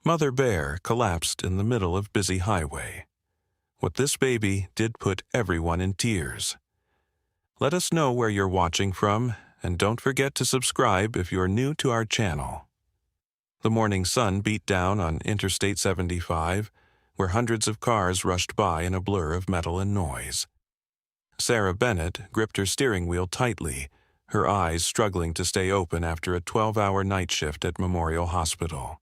Mother Bear collapsed in the middle of busy highway. What this baby did put everyone in tears. Let us know where you're watching from, and don't forget to subscribe if you're new to our channel. The morning sun beat down on Interstate 75, where hundreds of cars rushed by in a blur of metal and noise. Sarah Bennett gripped her steering wheel tightly, her eyes struggling to stay open after a 12-hour night shift at Memorial Hospital.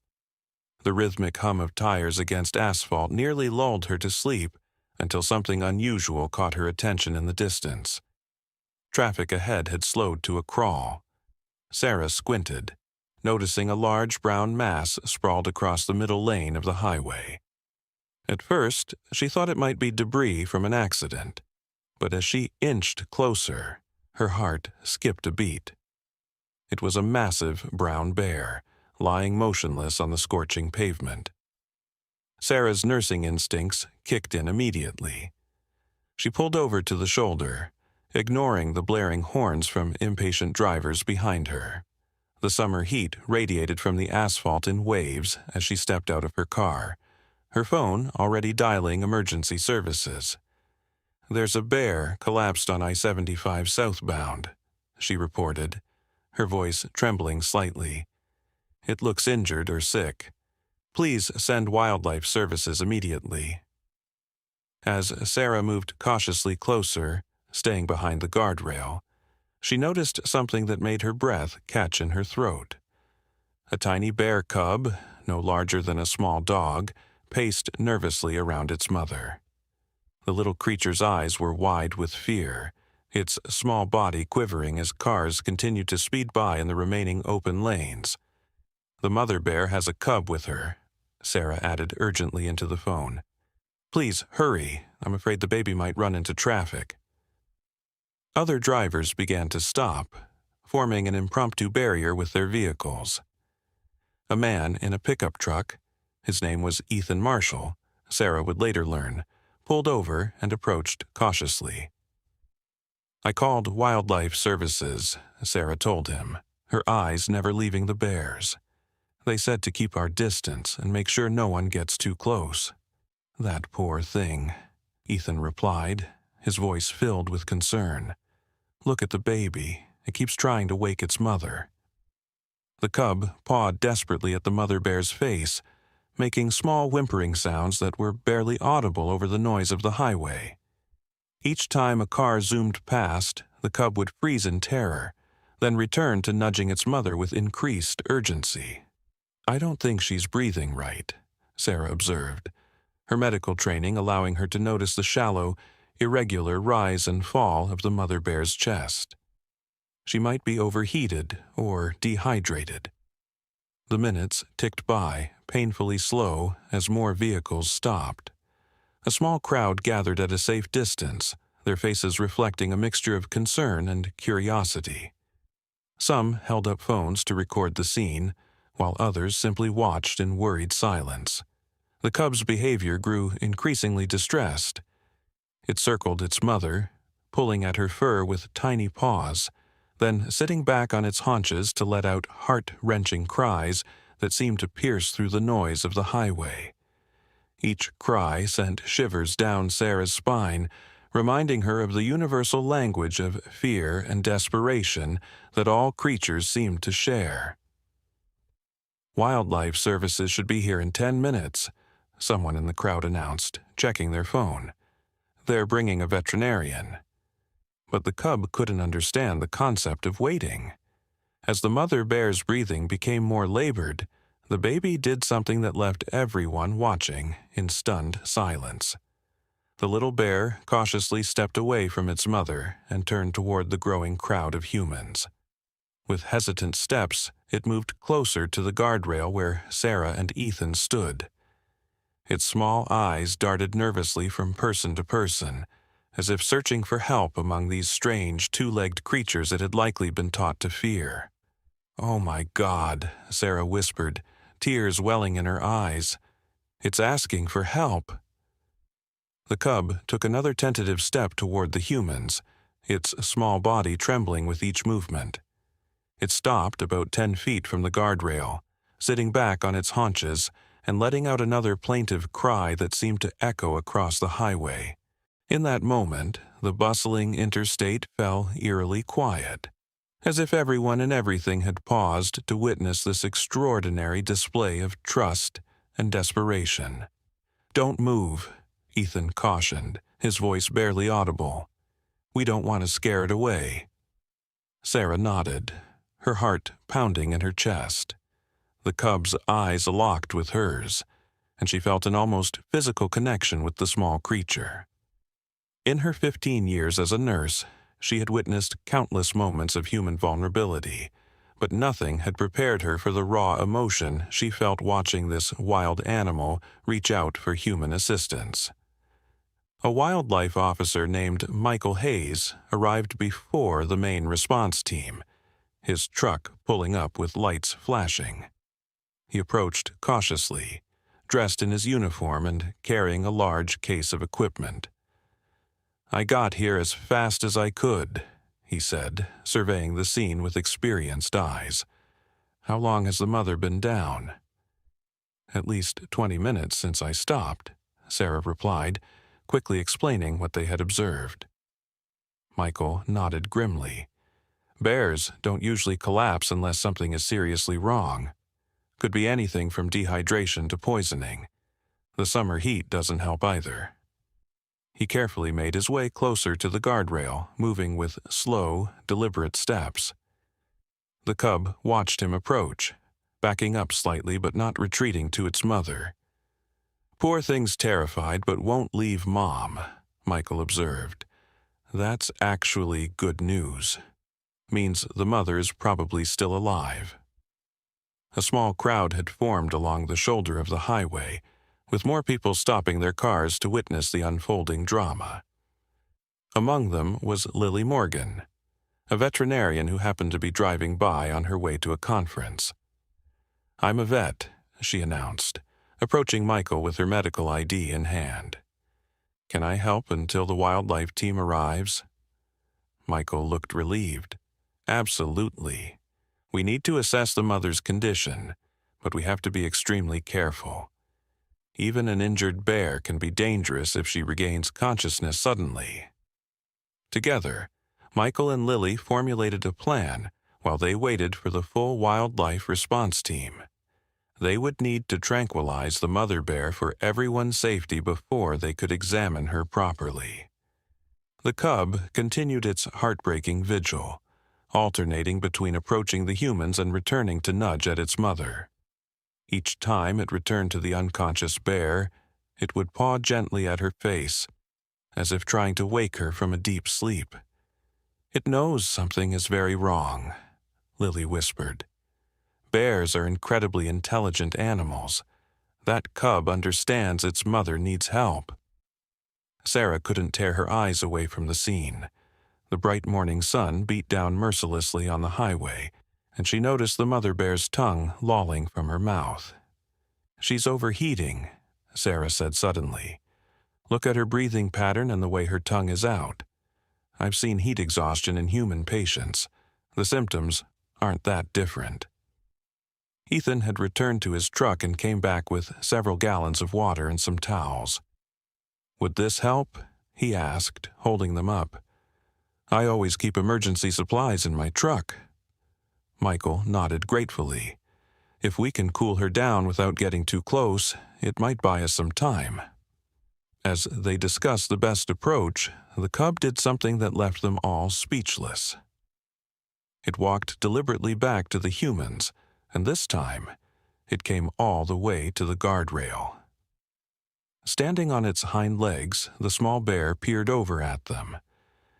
The rhythmic hum of tires against asphalt nearly lulled her to sleep until something unusual caught her attention in the distance. Traffic ahead had slowed to a crawl. Sarah squinted, noticing a large brown mass sprawled across the middle lane of the highway. At first, she thought it might be debris from an accident, but as she inched closer, her heart skipped a beat. It was a massive brown bear, lying motionless on the scorching pavement. Sarah's nursing instincts kicked in immediately. She pulled over to the shoulder, ignoring the blaring horns from impatient drivers behind her. The summer heat radiated from the asphalt in waves as she stepped out of her car, her phone already dialing emergency services. "There's a bear collapsed on I-75 southbound," she reported, her voice trembling slightly. "It looks injured or sick. Please send wildlife services immediately." As Sarah moved cautiously closer, staying behind the guardrail, she noticed something that made her breath catch in her throat. A tiny bear cub, no larger than a small dog, paced nervously around its mother. The little creature's eyes were wide with fear, its small body quivering as cars continued to speed by in the remaining open lanes. "The mother bear has a cub with her," Sarah added urgently into the phone. "Please, hurry. I'm afraid the baby might run into traffic." Other drivers began to stop, forming an impromptu barrier with their vehicles. A man in a pickup truck, his name was Ethan Marshall, Sarah would later learn, pulled over and approached cautiously. "I called wildlife services," Sarah told him, her eyes never leaving the bears. "They said to keep our distance and make sure no one gets too close." "That poor thing," Ethan replied, his voice filled with concern. "Look at the baby. It keeps trying to wake its mother." The cub pawed desperately at the mother bear's face, making small whimpering sounds that were barely audible over the noise of the highway. Each time a car zoomed past, the cub would freeze in terror, then return to nudging its mother with increased urgency. "I don't think she's breathing right," Sarah observed, her medical training allowing her to notice the shallow, irregular rise and fall of the mother bear's chest. She might be overheated or dehydrated. The minutes ticked by, painfully slow, as more vehicles stopped. A small crowd gathered at a safe distance, their faces reflecting a mixture of concern and curiosity. Some held up phones to record the scene, while others simply watched in worried silence. The cub's behavior grew increasingly distressed. It circled its mother, pulling at her fur with tiny paws, then sitting back on its haunches to let out heart-wrenching cries that seemed to pierce through the noise of the highway. Each cry sent shivers down Sarah's spine, reminding her of the universal language of fear and desperation that all creatures seemed to share. "Wildlife services should be here in 10 minutes, someone in the crowd announced, checking their phone. "They're bringing a veterinarian." But the cub couldn't understand the concept of waiting. As the mother bear's breathing became more labored, the baby did something that left everyone watching in stunned silence. The little bear cautiously stepped away from its mother and turned toward the growing crowd of humans. With hesitant steps, it moved closer to the guardrail where Sarah and Ethan stood. Its small eyes darted nervously from person to person, as if searching for help among these strange two-legged creatures it had likely been taught to fear. "Oh my God," Sarah whispered, tears welling in her eyes. "It's asking for help." The cub took another tentative step toward the humans, its small body trembling with each movement. It stopped about 10 feet from the guardrail, sitting back on its haunches and letting out another plaintive cry that seemed to echo across the highway. In that moment, the bustling interstate fell eerily quiet, as if everyone and everything had paused to witness this extraordinary display of trust and desperation. "Don't move," Ethan cautioned, his voice barely audible. "We don't want to scare it away." Sarah nodded, her heart pounding in her chest. The cub's eyes locked with hers, and she felt an almost physical connection with the small creature. In her 15 years as a nurse, she had witnessed countless moments of human vulnerability, but nothing had prepared her for the raw emotion she felt watching this wild animal reach out for human assistance. A wildlife officer named Michael Hayes arrived before the main response team, his truck pulling up with lights flashing. He approached cautiously, dressed in his uniform and carrying a large case of equipment. "I got here as fast as I could," he said, surveying the scene with experienced eyes. "How long has the mother been down?" "At least 20 minutes since I stopped," Sarah replied, quickly explaining what they had observed. Michael nodded grimly. "Bears don't usually collapse unless something is seriously wrong. Could be anything from dehydration to poisoning. The summer heat doesn't help either." He carefully made his way closer to the guardrail, moving with slow, deliberate steps. The cub watched him approach, backing up slightly but not retreating to its mother. "Poor thing's terrified but won't leave Mom," Michael observed. "That's actually good news. Means the mother is probably still alive." A small crowd had formed along the shoulder of the highway, with more people stopping their cars to witness the unfolding drama. Among them was Lily Morgan, a veterinarian who happened to be driving by on her way to a conference. "I'm a vet," she announced, approaching Michael with her medical ID in hand. "Can I help until the wildlife team arrives?" Michael looked relieved. "Absolutely. We need to assess the mother's condition, but we have to be extremely careful. Even an injured bear can be dangerous if she regains consciousness suddenly." Together, Michael and Lily formulated a plan while they waited for the full wildlife response team. They would need to tranquilize the mother bear for everyone's safety before they could examine her properly. The cub continued its heartbreaking vigil, alternating between approaching the humans and returning to nudge at its mother. Each time it returned to the unconscious bear, it would paw gently at her face, as if trying to wake her from a deep sleep. "It knows something is very wrong," Lily whispered. "Bears are incredibly intelligent animals. That cub understands its mother needs help." Sarah couldn't tear her eyes away from the scene. The bright morning sun beat down mercilessly on the highway, and she noticed the mother bear's tongue lolling from her mouth. "She's overheating," Sarah said suddenly. "Look at her breathing pattern and the way her tongue is out. I've seen heat exhaustion in human patients. The symptoms aren't that different." Ethan had returned to his truck and came back with several gallons of water and some towels. "Would this help?" he asked, holding them up. "I always keep emergency supplies in my truck." Michael nodded gratefully. "If we can cool her down without getting too close, it might buy us some time." As they discussed the best approach, the cub did something that left them all speechless. It walked deliberately back to the humans, and this time, it came all the way to the guardrail. Standing on its hind legs, the small bear peered over at them,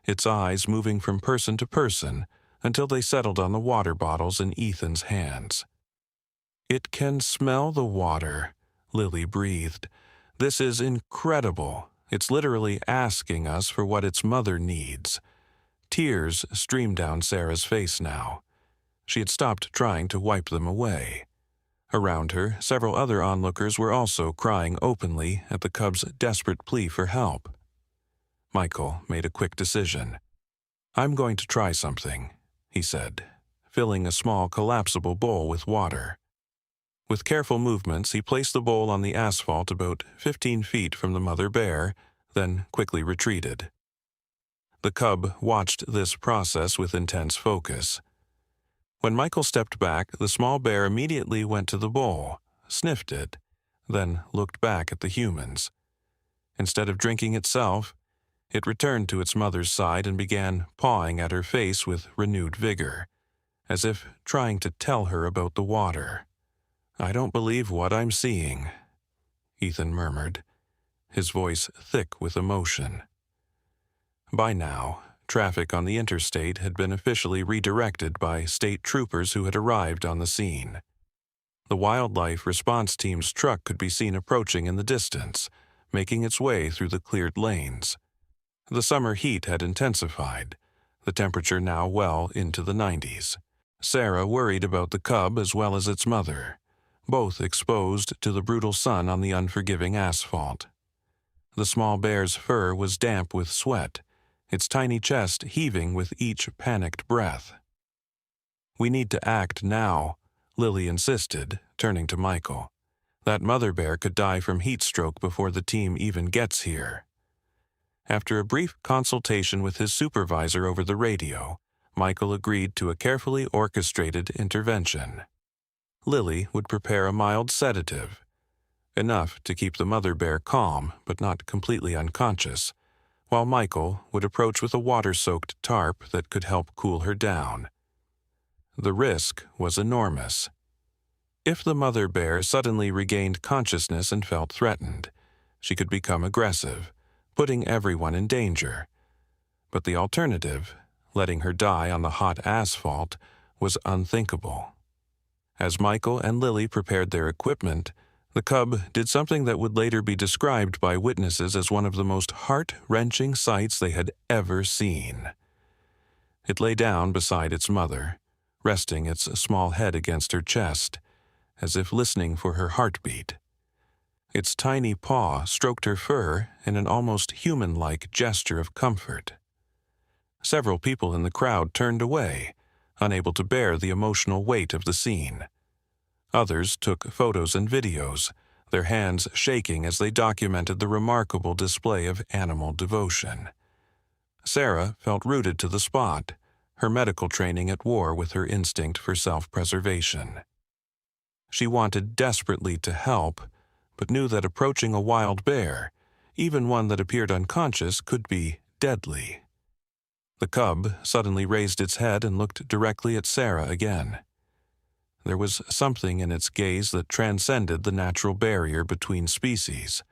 its eyes moving from person to person until they settled on the water bottles in Ethan's hands. "It can smell the water," Lily breathed. "This is incredible. It's literally asking us for what its mother needs." Tears streamed down Sarah's face now. She had stopped trying to wipe them away. Around her, several other onlookers were also crying openly at the cub's desperate plea for help. Michael made a quick decision. "I'm going to try something," he said, filling a small collapsible bowl with water. With careful movements, he placed the bowl on the asphalt about 15 feet from the mother bear, then quickly retreated. The cub watched this process with intense focus. When Michael stepped back, the small bear immediately went to the bowl, sniffed it, then looked back at the humans. Instead of drinking itself, it returned to its mother's side and began pawing at her face with renewed vigor, as if trying to tell her about the water. "I don't believe what I'm seeing," Ethan murmured, his voice thick with emotion. By now, traffic on the interstate had been officially redirected by state troopers who had arrived on the scene. The wildlife response team's truck could be seen approaching in the distance, making its way through the cleared lanes. The summer heat had intensified, the temperature now well into the 90s. Sarah worried about the cub as well as its mother, both exposed to the brutal sun on the unforgiving asphalt. The small bear's fur was damp with sweat, its tiny chest heaving with each panicked breath. "We need to act now," Lily insisted, turning to Michael. "That mother bear could die from heat stroke before the team even gets here." After a brief consultation with his supervisor over the radio, Michael agreed to a carefully orchestrated intervention. Lily would prepare a mild sedative, enough to keep the mother bear calm but not completely unconscious, while Michael would approach with a water-soaked tarp that could help cool her down. The risk was enormous. If the mother bear suddenly regained consciousness and felt threatened, she could become aggressive, putting everyone in danger. But the alternative, letting her die on the hot asphalt, was unthinkable. As Michael and Lily prepared their equipment, the cub did something that would later be described by witnesses as one of the most heart-wrenching sights they had ever seen. It lay down beside its mother, resting its small head against her chest, as if listening for her heartbeat. Its tiny paw stroked her fur in an almost human-like gesture of comfort. Several people in the crowd turned away, unable to bear the emotional weight of the scene. Others took photos and videos, their hands shaking as they documented the remarkable display of animal devotion. Sarah felt rooted to the spot, her medical training at war with her instinct for self-preservation. She wanted desperately to help, but knew that approaching a wild bear, even one that appeared unconscious, could be deadly. The cub suddenly raised its head and looked directly at Sarah again. There was something in its gaze that transcended the natural barrier between species,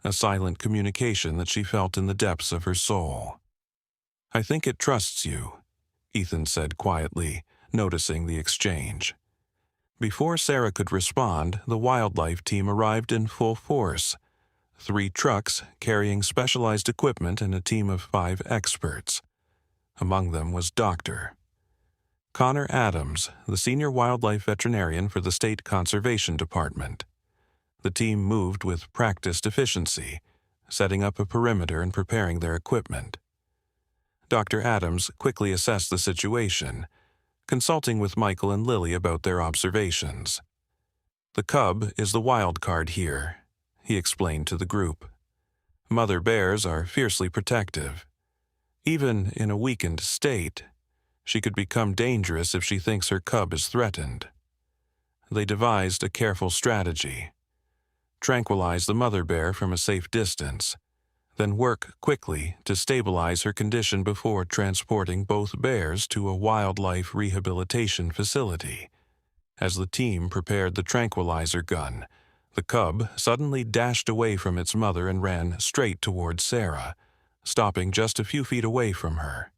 a silent communication that she felt in the depths of her soul. "I think it trusts you," Ethan said quietly, noticing the exchange. Before Sarah could respond, the wildlife team arrived in full force. 3 trucks carrying specialized equipment and a team of 5 experts. Among them was Dr. Connor Adams, the senior wildlife veterinarian for the State Conservation Department. The team moved with practiced efficiency, setting up a perimeter and preparing their equipment. Dr. Adams quickly assessed the situation, consulting with Michael and Lily about their observations. "The cub is the wild card here," he explained to the group. "Mother bears are fiercely protective. Even in a weakened state, she could become dangerous if she thinks her cub is threatened." They devised a careful strategy. Tranquilize the mother bear from a safe distance, then work quickly to stabilize her condition before transporting both bears to a wildlife rehabilitation facility. As the team prepared the tranquilizer gun, the cub suddenly dashed away from its mother and ran straight toward Sarah, stopping just a few feet away from her.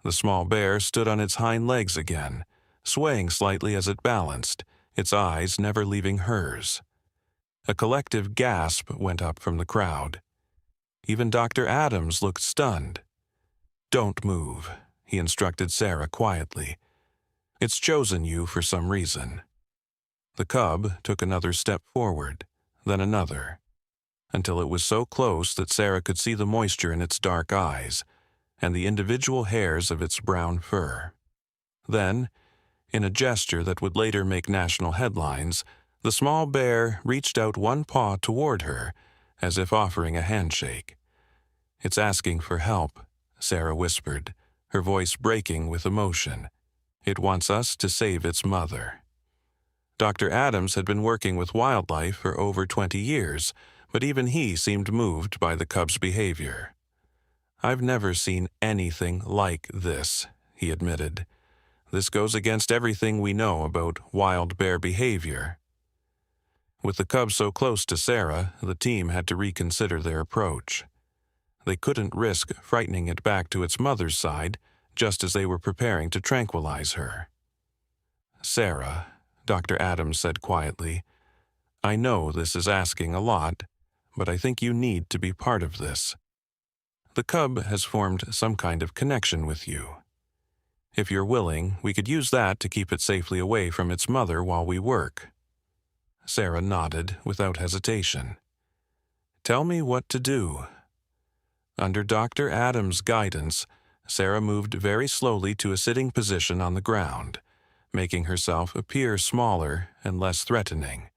The small bear stood on its hind legs again, swaying slightly as it balanced, its eyes never leaving hers. A collective gasp went up from the crowd. Even Dr. Adams looked stunned. "Don't move," he instructed Sarah quietly. "It's chosen you for some reason." The cub took another step forward, then another, until it was so close that Sarah could see the moisture in its dark eyes and the individual hairs of its brown fur. Then, in a gesture that would later make national headlines, The small bear reached out one paw toward her, as if offering a handshake. "It's asking for help," Sarah whispered, her voice breaking with emotion. "It wants us to save its mother." Dr. Adams had been working with wildlife for over 20 years, but even he seemed moved by the cub's behavior. "I've never seen anything like this," he admitted. "This goes against everything we know about wild bear behavior." With the cub so close to Sarah, the team had to reconsider their approach. They couldn't risk frightening it back to its mother's side just as they were preparing to tranquilize her. "Sarah," Dr. Adams said quietly, "I know this is asking a lot, but I think you need to be part of this. The cub has formed some kind of connection with you. If you're willing, we could use that to keep it safely away from its mother while we work." Sarah nodded without hesitation. "Tell me what to do." Under Dr. Adams' guidance, Sarah moved very slowly to a sitting position on the ground, making herself appear smaller and less threatening.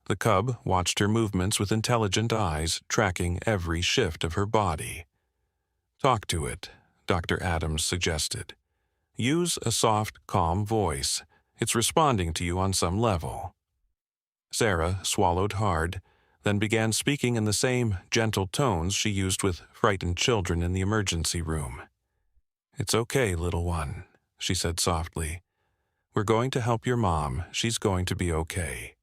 The cub watched her movements with intelligent eyes, tracking every shift of her body. "Talk to it," Dr. Adams suggested. "Use a soft, calm voice. It's responding to you on some level." Sarah swallowed hard, then began speaking in the same gentle tones she used with frightened children in the emergency room. "It's okay, little one," she said softly. "We're going to help your mom. She's going to be okay."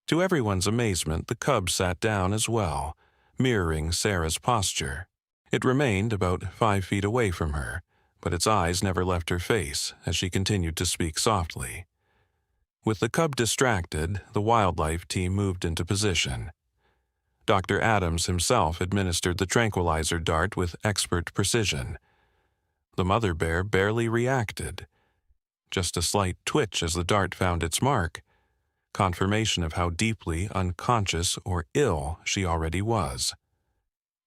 To everyone's amazement, the cub sat down as well, mirroring Sarah's posture. It remained about 5 feet away from her, but its eyes never left her face as she continued to speak softly. With the cub distracted, the wildlife team moved into position. Dr. Adams himself administered the tranquilizer dart with expert precision. The mother bear barely reacted. Just a slight twitch as the dart found its mark, confirmation of how deeply unconscious or ill she already was.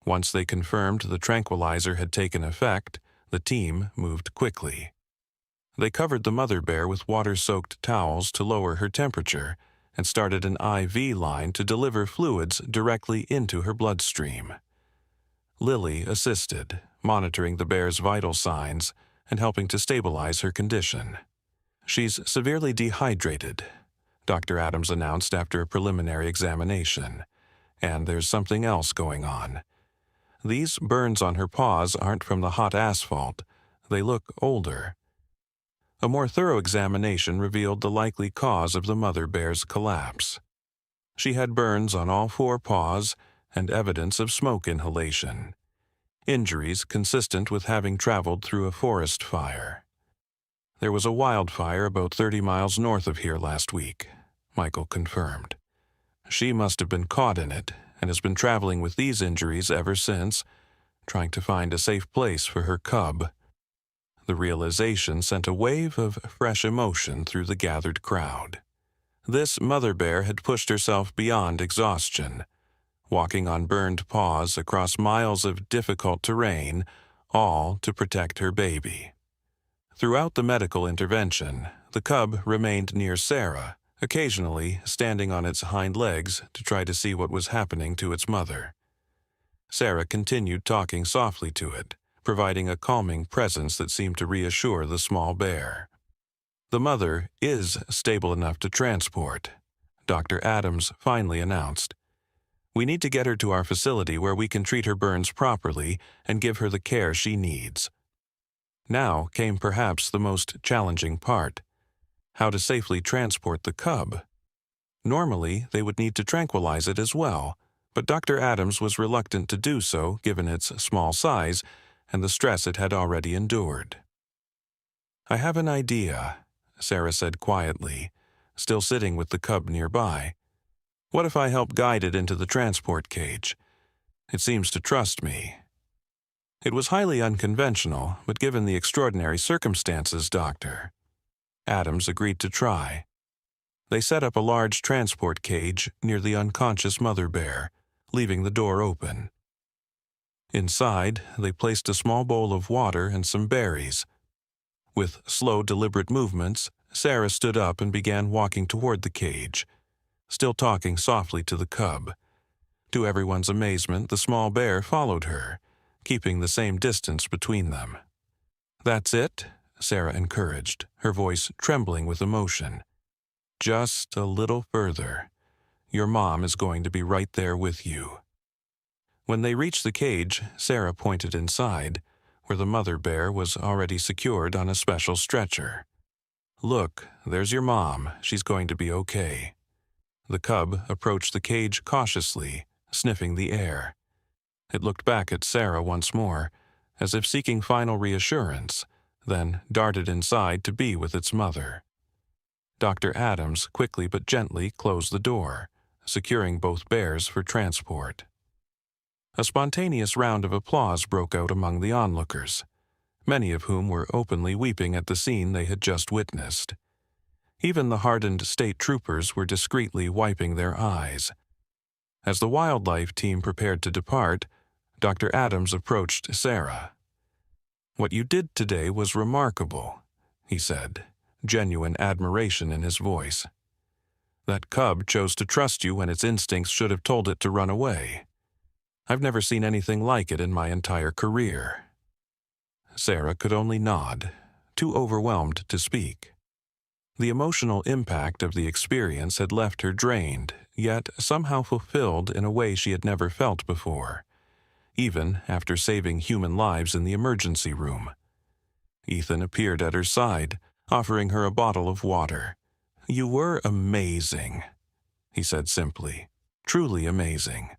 Once they confirmed the tranquilizer had taken effect, the team moved quickly. They covered the mother bear with water-soaked towels to lower her temperature and started an IV line to deliver fluids directly into her bloodstream. Lily assisted, monitoring the bear's vital signs and helping to stabilize her condition. "She's severely dehydrated," Dr. Adams announced after a preliminary examination. "And there's something else going on. These burns on her paws aren't from the hot asphalt. They look older." A more thorough examination revealed the likely cause of the mother bear's collapse. She had burns on all 4 paws and evidence of smoke inhalation. Injuries consistent with having traveled through a forest fire. "There was a wildfire about 30 miles north of here last week," Michael confirmed. "She must have been caught in it and has been traveling with these injuries ever since, trying to find a safe place for her cub." The realization sent a wave of fresh emotion through the gathered crowd. This mother bear had pushed herself beyond exhaustion, walking on burned paws across miles of difficult terrain, all to protect her baby. Throughout the medical intervention, the cub remained near Sarah, occasionally standing on its hind legs to try to see what was happening to its mother. Sarah continued talking softly to it, providing a calming presence that seemed to reassure the small bear. "The mother is stable enough to transport," Dr. Adams finally announced. "We need to get her to our facility where we can treat her burns properly and give her the care she needs." Now came perhaps the most challenging part: how to safely transport the cub. Normally, they would need to tranquilize it as well, but Dr. Adams was reluctant to do so given its small size and the stress it had already endured. "I have an idea," Sarah said quietly, still sitting with the cub nearby. "What if I help guide it into the transport cage? It seems to trust me." It was highly unconventional, but given the extraordinary circumstances, Dr. Adams agreed to try. They set up a large transport cage near the unconscious mother bear, leaving the door open. Inside, they placed a small bowl of water and some berries. With slow, deliberate movements, Sarah stood up and began walking toward the cage, still talking softly to the cub. To everyone's amazement, the small bear followed her, keeping the same distance between them. "That's it," Sarah encouraged, her voice trembling with emotion. "Just a little further. Your mom is going to be right there with you." When they reached the cage, Sarah pointed inside, where the mother bear was already secured on a special stretcher. "Look, there's your mom. She's going to be okay." The cub approached the cage cautiously, sniffing the air. It looked back at Sarah once more, as if seeking final reassurance, then darted inside to be with its mother. Dr. Adams quickly but gently closed the door, securing both bears for transport. A spontaneous round of applause broke out among the onlookers, many of whom were openly weeping at the scene they had just witnessed. Even the hardened state troopers were discreetly wiping their eyes. As the wildlife team prepared to depart, Dr. Adams approached Sarah. "What you did today was remarkable," he said, genuine admiration in his voice. "That cub chose to trust you when its instincts should have told it to run away. I've never seen anything like it in my entire career." Sarah could only nod, too overwhelmed to speak. The emotional impact of the experience had left her drained, yet somehow fulfilled in a way she had never felt before, even after saving human lives in the emergency room. Ethan appeared at her side, offering her a bottle of water. "You were amazing," he said simply, "truly amazing."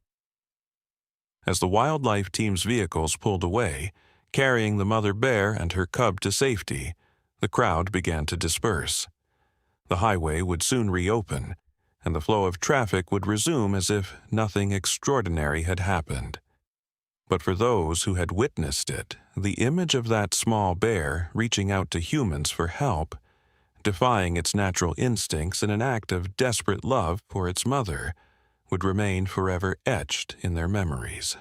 As the wildlife team's vehicles pulled away, carrying the mother bear and her cub to safety, the crowd began to disperse. The highway would soon reopen, and the flow of traffic would resume as if nothing extraordinary had happened. But for those who had witnessed it, the image of that small bear reaching out to humans for help, defying its natural instincts in an act of desperate love for its mother, would remain forever etched in their memories.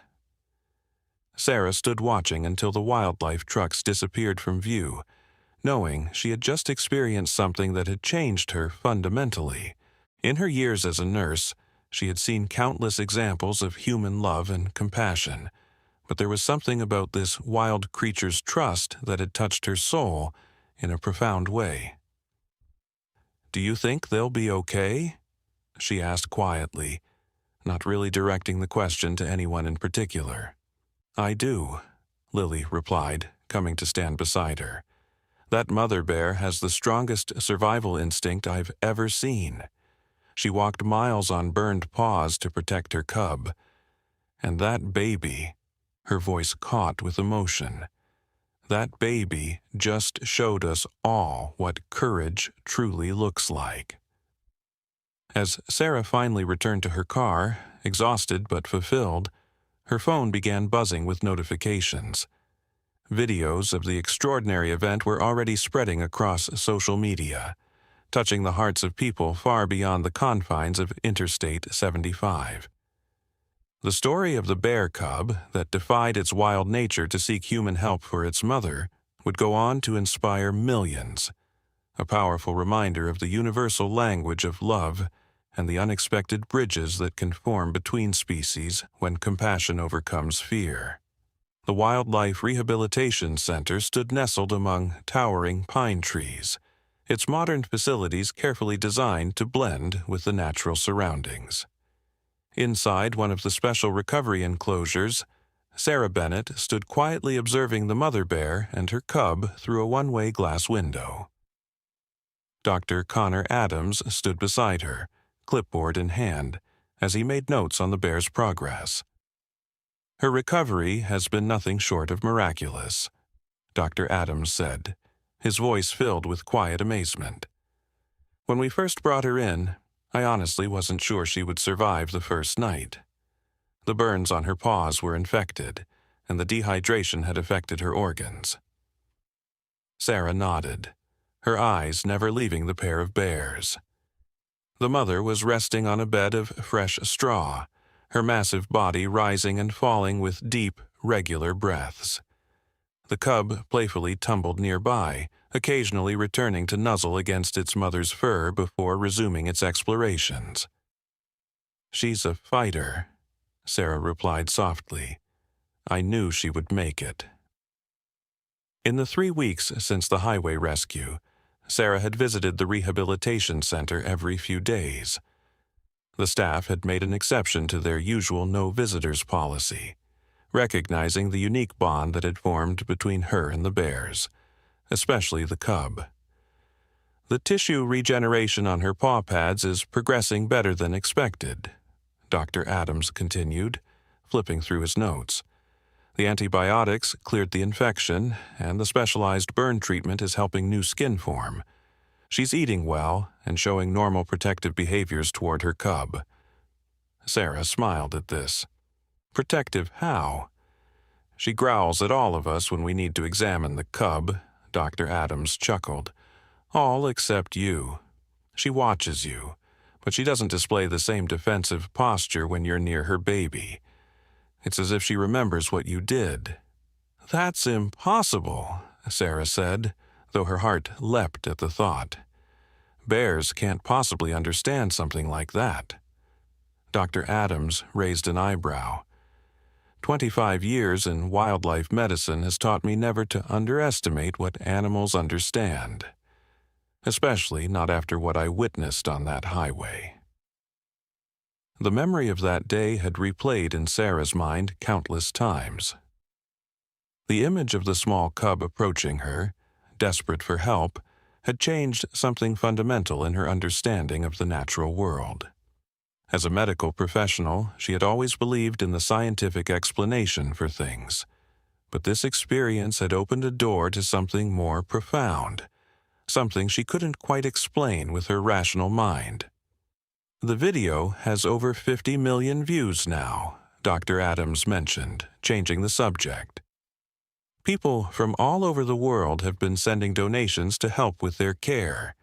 Sarah stood watching until the wildlife trucks disappeared from view, knowing she had just experienced something that had changed her fundamentally. In her years as a nurse, she had seen countless examples of human love and compassion, but there was something about this wild creature's trust that had touched her soul in a profound way. "Do you think they'll be okay?" she asked quietly, not really directing the question to anyone in particular. "I do," Lily replied, coming to stand beside her. "That mother bear has the strongest survival instinct I've ever seen. She walked miles on burned paws to protect her cub. And that baby," her voice caught with emotion, "that baby just showed us all what courage truly looks like." As Sarah finally returned to her car, exhausted but fulfilled, her phone began buzzing with notifications. Videos of the extraordinary event were already spreading across social media, touching the hearts of people far beyond the confines of Interstate 75. The story of the bear cub that defied its wild nature to seek human help for its mother would go on to inspire millions, a powerful reminder of the universal language of love and the unexpected bridges that can form between species when compassion overcomes fear. The Wildlife Rehabilitation Center stood nestled among towering pine trees, its modern facilities carefully designed to blend with the natural surroundings. Inside one of the special recovery enclosures, Sarah Bennett stood quietly observing the mother bear and her cub through a one-way glass window. Dr. Connor Adams stood beside her, clipboard in hand, as he made notes on the bear's progress. "Her recovery has been nothing short of miraculous," Dr. Adams said, his voice filled with quiet amazement. "When we first brought her in, I honestly wasn't sure she would survive the first night. The burns on her paws were infected, and the dehydration had affected her organs." Sarah nodded, her eyes never leaving the pair of bears. The mother was resting on a bed of fresh straw, her massive body rising and falling with deep, regular breaths. The cub playfully tumbled nearby, occasionally returning to nuzzle against its mother's fur before resuming its explorations. "She's a fighter," Sarah replied softly. "I knew she would make it." In the 3 weeks since the highway rescue, Sarah had visited the rehabilitation center every few days. The staff had made an exception to their usual no visitors policy, recognizing the unique bond that had formed between her and the bears, especially the cub. "The tissue regeneration on her paw pads is progressing better than expected," Dr. Adams continued, flipping through his notes. "The antibiotics cleared the infection, and the specialized burn treatment is helping new skin form. She's eating well and showing normal protective behaviors toward her cub." Sarah smiled at this. "Protective how?" "She growls at all of us when we need to examine the cub," Dr. Adams chuckled. "All except you. She watches you, but she doesn't display the same defensive posture when you're near her baby. It's as if she remembers what you did." "That's impossible," Sarah said, though her heart leapt at the thought. "Bears can't possibly understand something like that." Dr. Adams raised an eyebrow. 25 years in wildlife medicine has taught me never to underestimate what animals understand, especially not after what I witnessed on that highway. The memory of that day had replayed in Sarah's mind countless times. The image of the small cub approaching her, desperate for help, had changed something fundamental in her understanding of the natural world. As a medical professional, she had always believed in the scientific explanation for things, but this experience had opened a door to something more profound, something she couldn't quite explain with her rational mind. "The video has over 50 million views now," Dr. Adams mentioned, changing the subject. "People from all over the world have been sending donations to help with their care.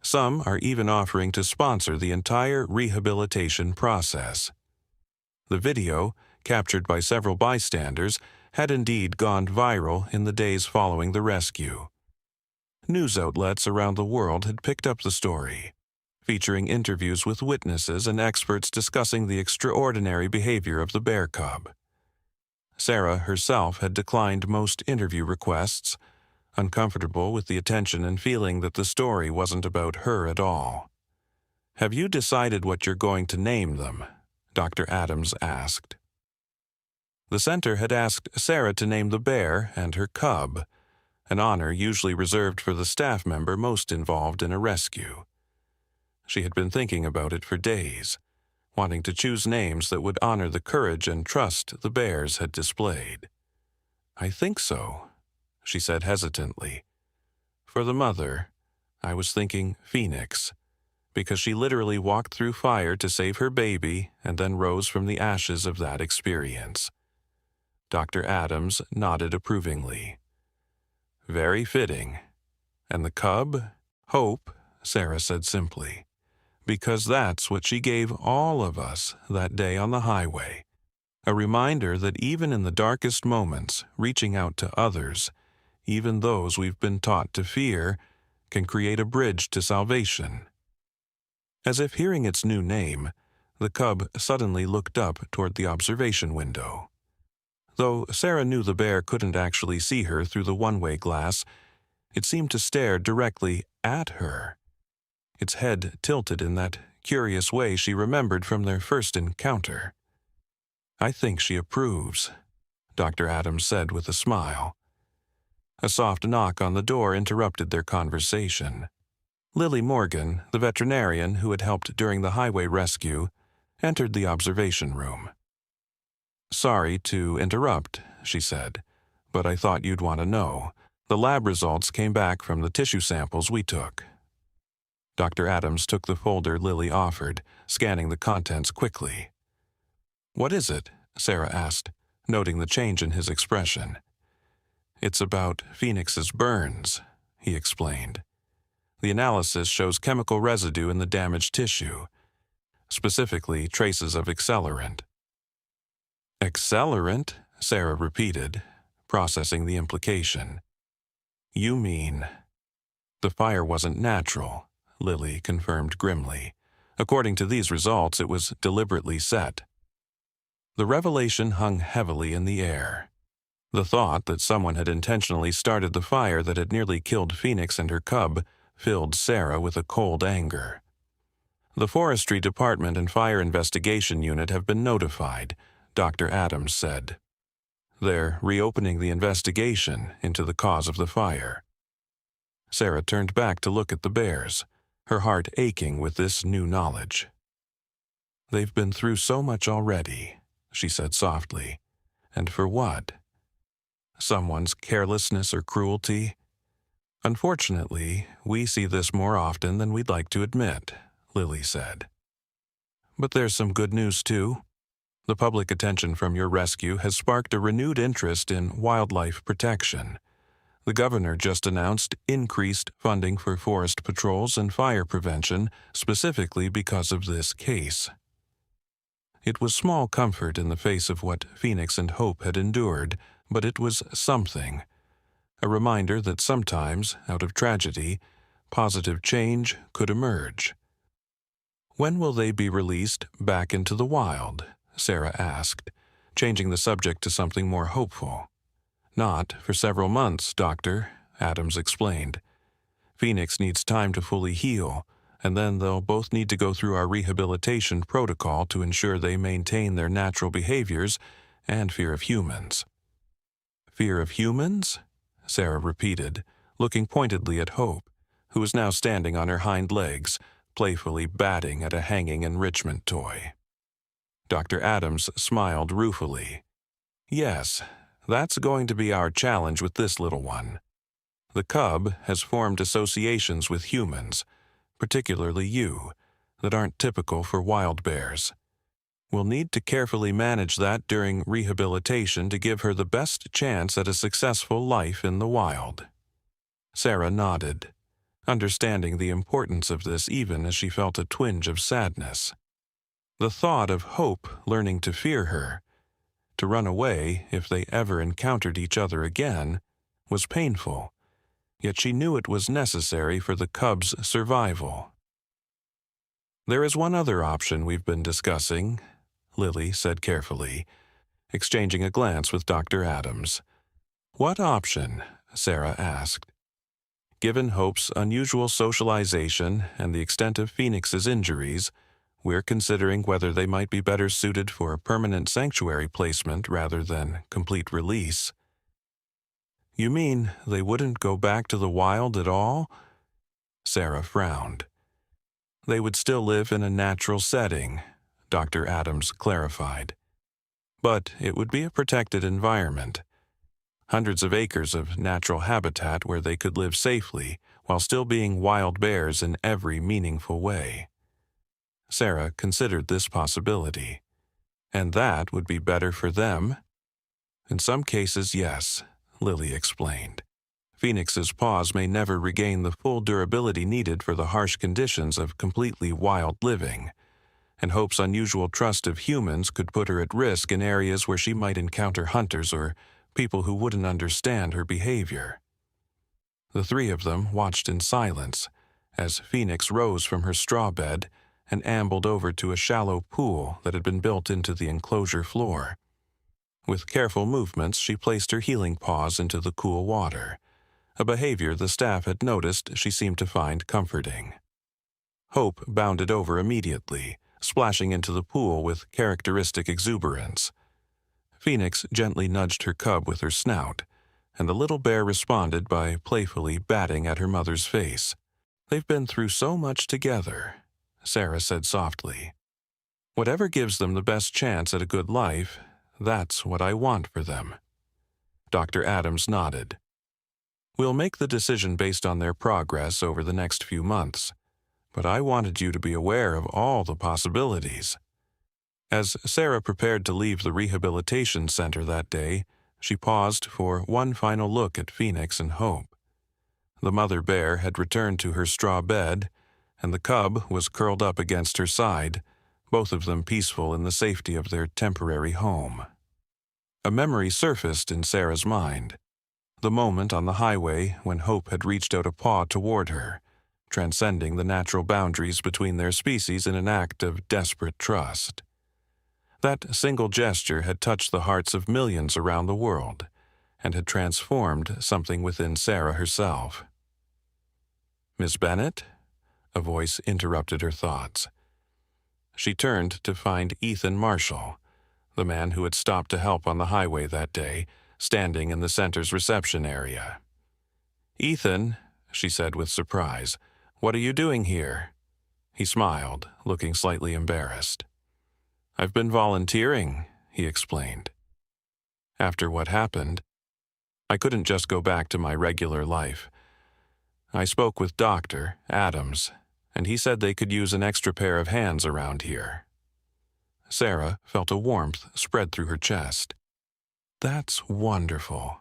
Some are even offering to sponsor the entire rehabilitation process." The video, captured by several bystanders, had indeed gone viral in the days following the rescue. News outlets around the world had picked up the story, featuring interviews with witnesses and experts discussing the extraordinary behavior of the bear cub. Sarah herself had declined most interview requests, uncomfortable with the attention and feeling that the story wasn't about her at all. "Have you decided what you're going to name them?" Dr. Adams asked. The center had asked Sarah to name the bear and her cub, an honor usually reserved for the staff member most involved in a rescue. She had been thinking about it for days, wanting to choose names that would honor the courage and trust the bears had displayed. "I think so," she said hesitantly. "For the mother, I was thinking Phoenix, because she literally walked through fire to save her baby and then rose from the ashes of that experience." Dr. Adams nodded approvingly. "Very fitting. And the cub? Hope," Sarah said simply, "because that's what she gave all of us that day on the highway. A reminder that even in the darkest moments, reaching out to others, even those we've been taught to fear, can create a bridge to salvation." As if hearing its new name, the cub suddenly looked up toward the observation window. Though Sarah knew the bear couldn't actually see her through the one-way glass, it seemed to stare directly at her, its head tilted in that curious way she remembered from their first encounter. "I think she approves," Dr. Adams said with a smile. A soft knock on the door interrupted their conversation. Lily Morgan, the veterinarian who had helped during the highway rescue, entered the observation room. "Sorry to interrupt," she said, "but I thought you'd want to know. The lab results came back from the tissue samples we took." Dr. Adams took the folder Lily offered, scanning the contents quickly. "What is it?" Sarah asked, noting the change in his expression. "It's about Phoenix's burns," he explained. "The analysis shows chemical residue in the damaged tissue, specifically traces of accelerant." "Accelerant?" Sarah repeated, processing the implication. "You mean..." The fire wasn't natural, Lily confirmed grimly. According to these results, it was deliberately set. The revelation hung heavily in the air. The thought that someone had intentionally started the fire that had nearly killed Phoenix and her cub filled Sarah with a cold anger. The Forestry Department and Fire Investigation Unit have been notified, Dr. Adams said. They're reopening the investigation into the cause of the fire. Sarah turned back to look at the bears, her heart aching with this new knowledge. They've been through so much already, she said softly. And for what? Someone's carelessness or cruelty? Unfortunately, we see this more often than we'd like to admit, Lily said. But there's some good news, too. The public attention from your rescue has sparked a renewed interest in wildlife protection. The governor just announced increased funding for forest patrols and fire prevention specifically because of this case. It was small comfort in the face of what Phoenix and Hope had endured, but it was something. A reminder that sometimes, out of tragedy, positive change could emerge. When will they be released back into the wild? Sarah asked, changing the subject to something more hopeful. Not for several months, Doctor, Adams explained. Phoenix needs time to fully heal, and then they'll both need to go through our rehabilitation protocol to ensure they maintain their natural behaviors and fear of humans. Fear of humans? Sarah repeated, looking pointedly at Hope, who was now standing on her hind legs, playfully batting at a hanging enrichment toy. Dr. Adams smiled ruefully. Yes, that's going to be our challenge with this little one. The cub has formed associations with humans, particularly you, that aren't typical for wild bears. We'll need to carefully manage that during rehabilitation to give her the best chance at a successful life in the wild. Sarah nodded, understanding the importance of this even as she felt a twinge of sadness. The thought of Hope learning to fear her, to run away if they ever encountered each other again, was painful, yet she knew it was necessary for the cub's survival. There is one other option we've been discussing, Lily said carefully, exchanging a glance with Dr. Adams. What option? Sarah asked. Given Hope's unusual socialization and the extent of Phoenix's injuries, we're considering whether they might be better suited for a permanent sanctuary placement rather than complete release. You mean they wouldn't go back to the wild at all? Sarah frowned. They would still live in a natural setting, Dr. Adams clarified. But it would be a protected environment. Hundreds of acres of natural habitat where they could live safely while still being wild bears in every meaningful way. Sarah considered this possibility. And that would be better for them? In some cases, yes, Lily explained. Phoenix's paws may never regain the full durability needed for the harsh conditions of completely wild living, and Hope's unusual trust of humans could put her at risk in areas where she might encounter hunters or people who wouldn't understand her behavior. The three of them watched in silence as Phoenix rose from her straw bed and ambled over to a shallow pool that had been built into the enclosure floor. With careful movements, she placed her healing paws into the cool water, a behavior the staff had noticed she seemed to find comforting. Hope bounded over immediately, splashing into the pool with characteristic exuberance. Phoenix gently nudged her cub with her snout, and the little bear responded by playfully batting at her mother's face. They've been through so much together, Sarah said softly. Whatever gives them the best chance at a good life, that's what I want for them. Dr. Adams nodded. We'll make the decision based on their progress over the next few months, but I wanted you to be aware of all the possibilities. As Sarah prepared to leave the rehabilitation center that day, she paused for one final look at Phoenix and Hope. The mother bear had returned to her straw bed, and the cub was curled up against her side, both of them peaceful in the safety of their temporary home. A memory surfaced in Sarah's mind. the moment on the highway when Hope had reached out a paw toward her, transcending the natural boundaries between their species in an act of desperate trust. That single gesture had touched the hearts of millions around the world and had transformed something within Sarah herself. "Miss Bennet?" A voice interrupted her thoughts. She turned to find Ethan Marshall, the man who had stopped to help on the highway that day, standing in the center's reception area. "Ethan," she said with surprise, "what are you doing here?" He smiled, looking slightly embarrassed. "I've been volunteering," he explained. "After what happened, I couldn't just go back to my regular life. I spoke with Dr. Adams, and he said they could use an extra pair of hands around here." Sarah felt a warmth spread through her chest. "That's wonderful.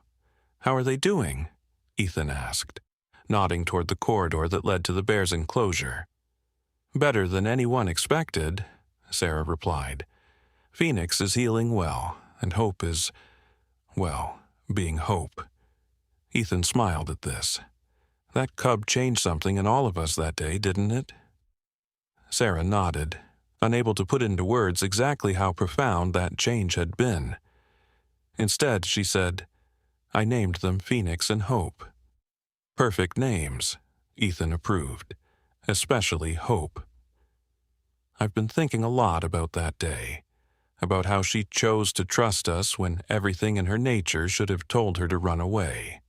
How are they doing?" Ethan asked, nodding toward the corridor that led to the bear's enclosure. "Better than anyone expected," Sarah replied. "Phoenix is healing well, and Hope is, well, being Hope." Ethan smiled at this. "That cub changed something in all of us that day, didn't it?" Sarah nodded, unable to put into words exactly how profound that change had been. Instead, she said, "I named them Phoenix and Hope." "Perfect names," Ethan approved, "especially Hope." "I've been thinking a lot about that day, about how she chose to trust us when everything in her nature should have told her to run away.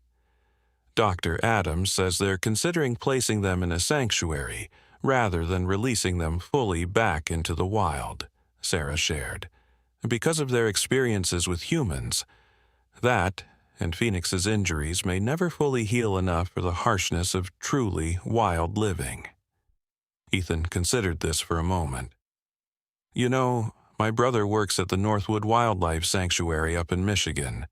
Dr. Adams says they're considering placing them in a sanctuary rather than releasing them fully back into the wild," Sarah shared, "because of their experiences with humans. That, and Phoenix's injuries, may never fully heal enough for the harshness of truly wild living." Ethan considered this for a moment. "You know, my brother works at the Northwood Wildlife Sanctuary up in Michigan.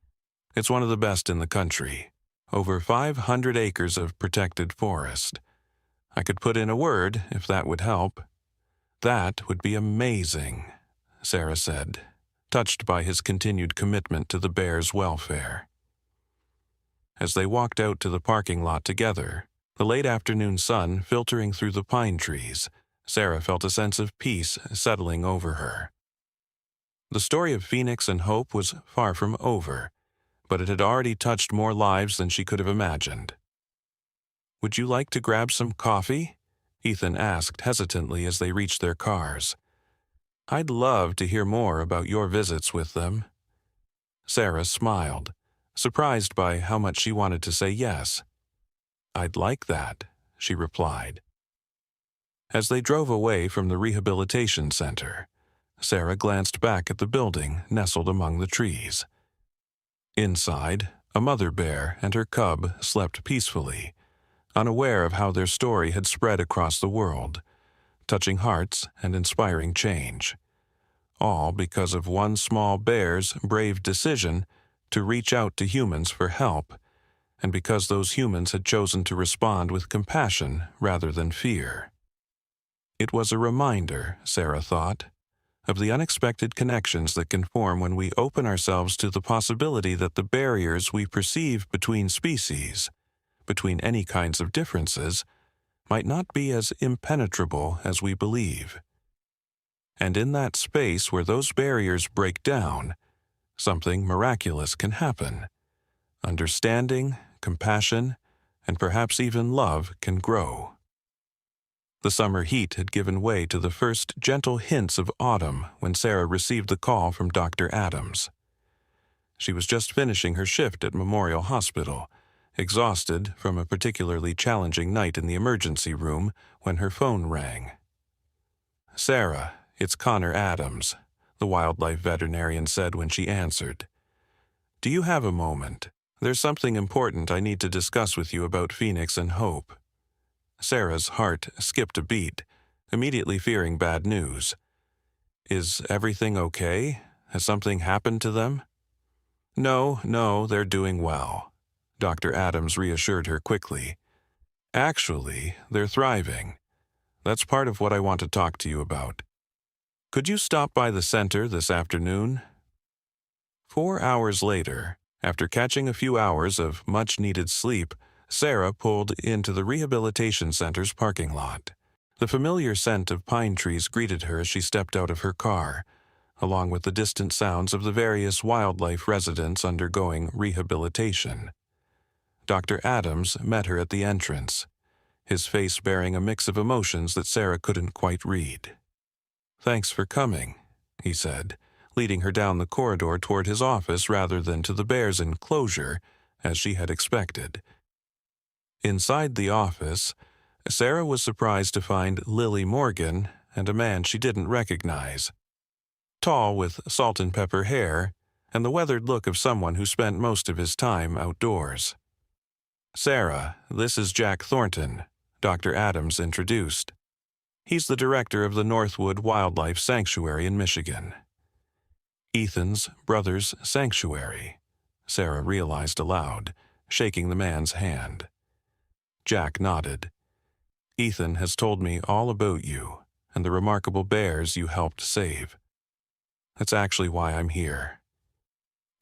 It's one of the best in the country. Over 500 acres of protected forest. I could put in a word if that would help." "That would be amazing," Sarah said, touched by his continued commitment to the bear's welfare. As they walked out to the parking lot together, the late afternoon sun filtering through the pine trees, Sarah felt a sense of peace settling over her. The story of Phoenix and Hope was far from over, but it had already touched more lives than she could have imagined. "Would you like to grab some coffee?" Ethan asked hesitantly as they reached their cars. "I'd love to hear more about your visits with them." Sarah smiled, surprised by how much she wanted to say yes. "I'd like that," she replied. As they drove away from the rehabilitation center, Sarah glanced back at the building nestled among the trees. Inside, a mother bear and her cub slept peacefully, unaware of how their story had spread across the world, touching hearts and inspiring change. All because of one small bear's brave decision to reach out to humans for help, and because those humans had chosen to respond with compassion rather than fear. It was a reminder, Sarah thought, of the unexpected connections that can form when we open ourselves to the possibility that the barriers we perceive between species, between any kinds of differences, might not be as impenetrable as we believe. And in that space where those barriers break down, something miraculous can happen. Understanding, compassion, and perhaps even love can grow. The summer heat had given way to the first gentle hints of autumn when Sarah received the call from Dr. Adams. She was just finishing her shift at Memorial Hospital, exhausted from a particularly challenging night in the emergency room, when her phone rang. "Sarah, it's Connor Adams," the wildlife veterinarian said when she answered. "Do you have a moment? There's something important I need to discuss with you about Phoenix and Hope." Sarah's heart skipped a beat, immediately fearing bad news. "Is everything okay? Has something happened to them?" No, they're doing well," Dr. Adams reassured her quickly. "Actually, they're thriving. That's part of what I want to talk to you about. Could you stop by the center this afternoon?" 4 hours later, After catching a few hours of much-needed sleep, Sarah pulled into the rehabilitation center's parking lot. The familiar scent of pine trees greeted her as she stepped out of her car, along with the distant sounds of the various wildlife residents undergoing rehabilitation. Dr. Adams met her at the entrance, his face bearing a mix of emotions that Sarah couldn't quite read. "Thanks for coming," he said, leading her down the corridor toward his office rather than to the bear's enclosure, as she had expected. Inside the office, Sarah was surprised to find Lily Morgan and a man she didn't recognize. Tall with salt and pepper hair, and the weathered look of someone who spent most of his time outdoors. "Sarah, this is Jack Thornton," Dr. Adams introduced. "He's the director of the Northwood Wildlife Sanctuary in Michigan." Ethan's brother's sanctuary, Sarah realized aloud, shaking the man's hand. Jack nodded. "Ethan has told me all about you and the remarkable bears you helped save. That's actually why I'm here."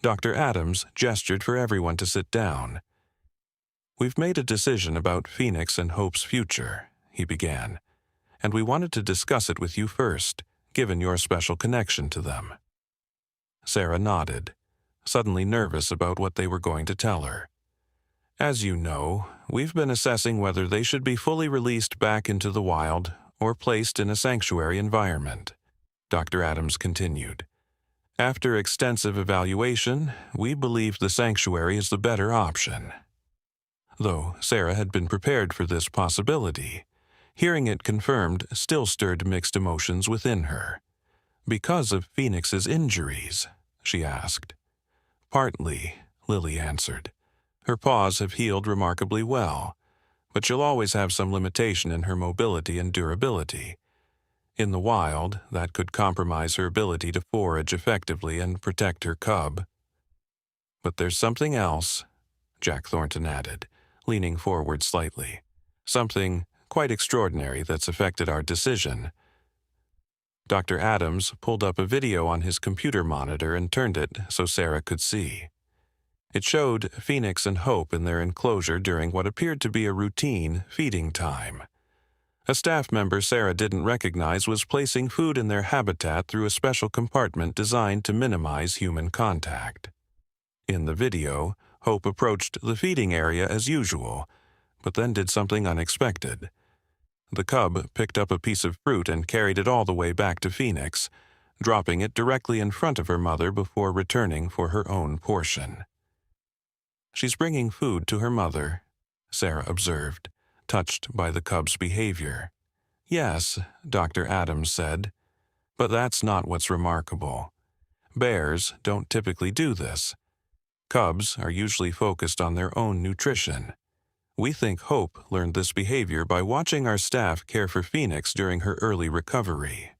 Dr. Adams gestured for everyone to sit down. "We've made a decision about Phoenix and Hope's future," he began, "and we wanted to discuss it with you first, given your special connection to them." Sarah nodded, suddenly nervous about what they were going to tell her. "As you know, we've been assessing whether they should be fully released back into the wild or placed in a sanctuary environment," Dr. Adams continued. "After extensive evaluation, we believe the sanctuary is the better option." Though Sarah had been prepared for this possibility, hearing it confirmed still stirred mixed emotions within her. "Because of Phoenix's injuries?" she asked. "Partly," Lily answered. "Her paws have healed remarkably well, but she'll always have some limitation in her mobility and durability. In the wild, that could compromise her ability to forage effectively and protect her cub. But there's something else," Jack Thornton added, leaning forward slightly. "Something quite extraordinary that's affected our decision." Dr. Adams pulled up a video on his computer monitor and turned it so Sarah could see. It showed Phoenix and Hope in their enclosure during what appeared to be a routine feeding time. A staff member Sarah didn't recognize was placing food in their habitat through a special compartment designed to minimize human contact. In the video, Hope approached the feeding area as usual, but then did something unexpected. The cub picked up a piece of fruit and carried it all the way back to Phoenix, dropping it directly in front of her mother before returning for her own portion. "She's bringing food to her mother," Sarah observed, touched by the cub's behavior. "Yes," Dr. Adams said, "but that's not what's remarkable. Bears don't typically do this. Cubs are usually focused on their own nutrition. We think Hope learned this behavior by watching our staff care for Phoenix during her early recovery."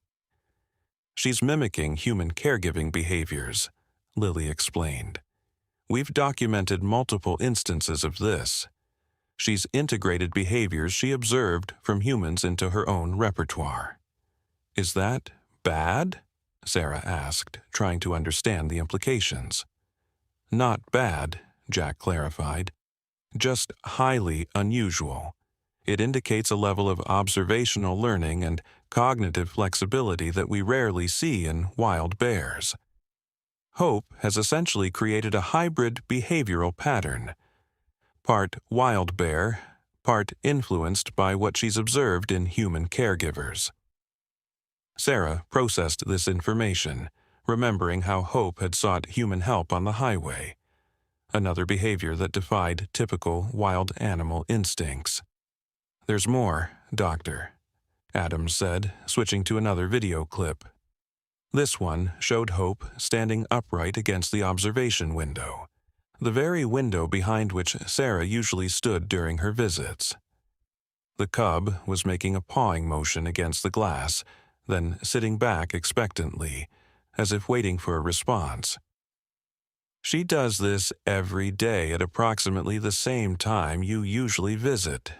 "She's mimicking human caregiving behaviors," Lily explained. "We've documented multiple instances of this. She's integrated behaviors she observed from humans into her own repertoire." "Is that bad?" Sarah asked, trying to understand the implications. "Not bad," Jack clarified. "Just highly unusual. It indicates a level of observational learning and cognitive flexibility that we rarely see in wild bears. Hope has essentially created a hybrid behavioral pattern, part wild bear, part influenced by what she's observed in human caregivers." Sarah processed this information, remembering how Hope had sought human help on the highway, another behavior that defied typical wild animal instincts. "There's more, Doctor," Adams said, switching to another video clip. This one showed Hope standing upright against the observation window, the very window behind which Sarah usually stood during her visits. The cub was making a pawing motion against the glass, then sitting back expectantly, as if waiting for a response. "She does this every day at approximately the same time you usually visit,"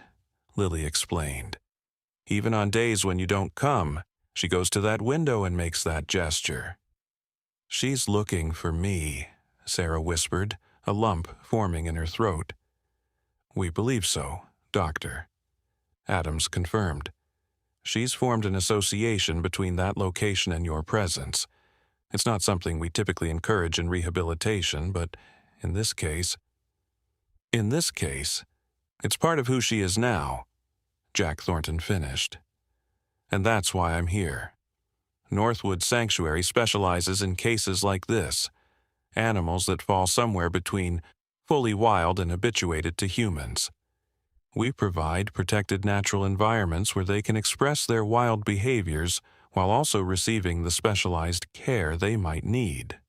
Lily explained. "Even on days when you don't come, she goes to that window and makes that gesture." "She's looking for me," Sarah whispered, a lump forming in her throat. "We believe so, Doctor." Adams confirmed. "She's formed an association between that location and your presence. It's not something we typically encourage in rehabilitation, but in this case, it's part of who she is now," Jack Thornton finished. "And that's why I'm here. Northwood Sanctuary specializes in cases like this, animals that fall somewhere between fully wild and habituated to humans. We provide protected natural environments where they can express their wild behaviors while also receiving the specialized care they might need.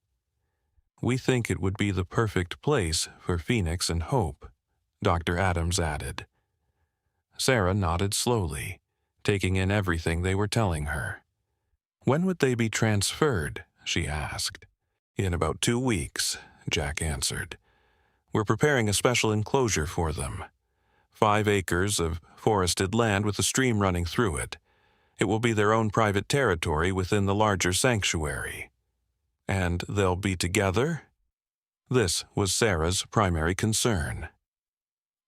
We think it would be the perfect place for Phoenix and Hope," Dr. Adams added. Sarah nodded slowly, taking in everything they were telling her. "When would they be transferred?" she asked. "In about 2 weeks," Jack answered. "We're preparing a special enclosure for them. 5 acres of forested land with a stream running through it. It will be their own private territory within the larger sanctuary." "And they'll be together?" This was Sarah's primary concern.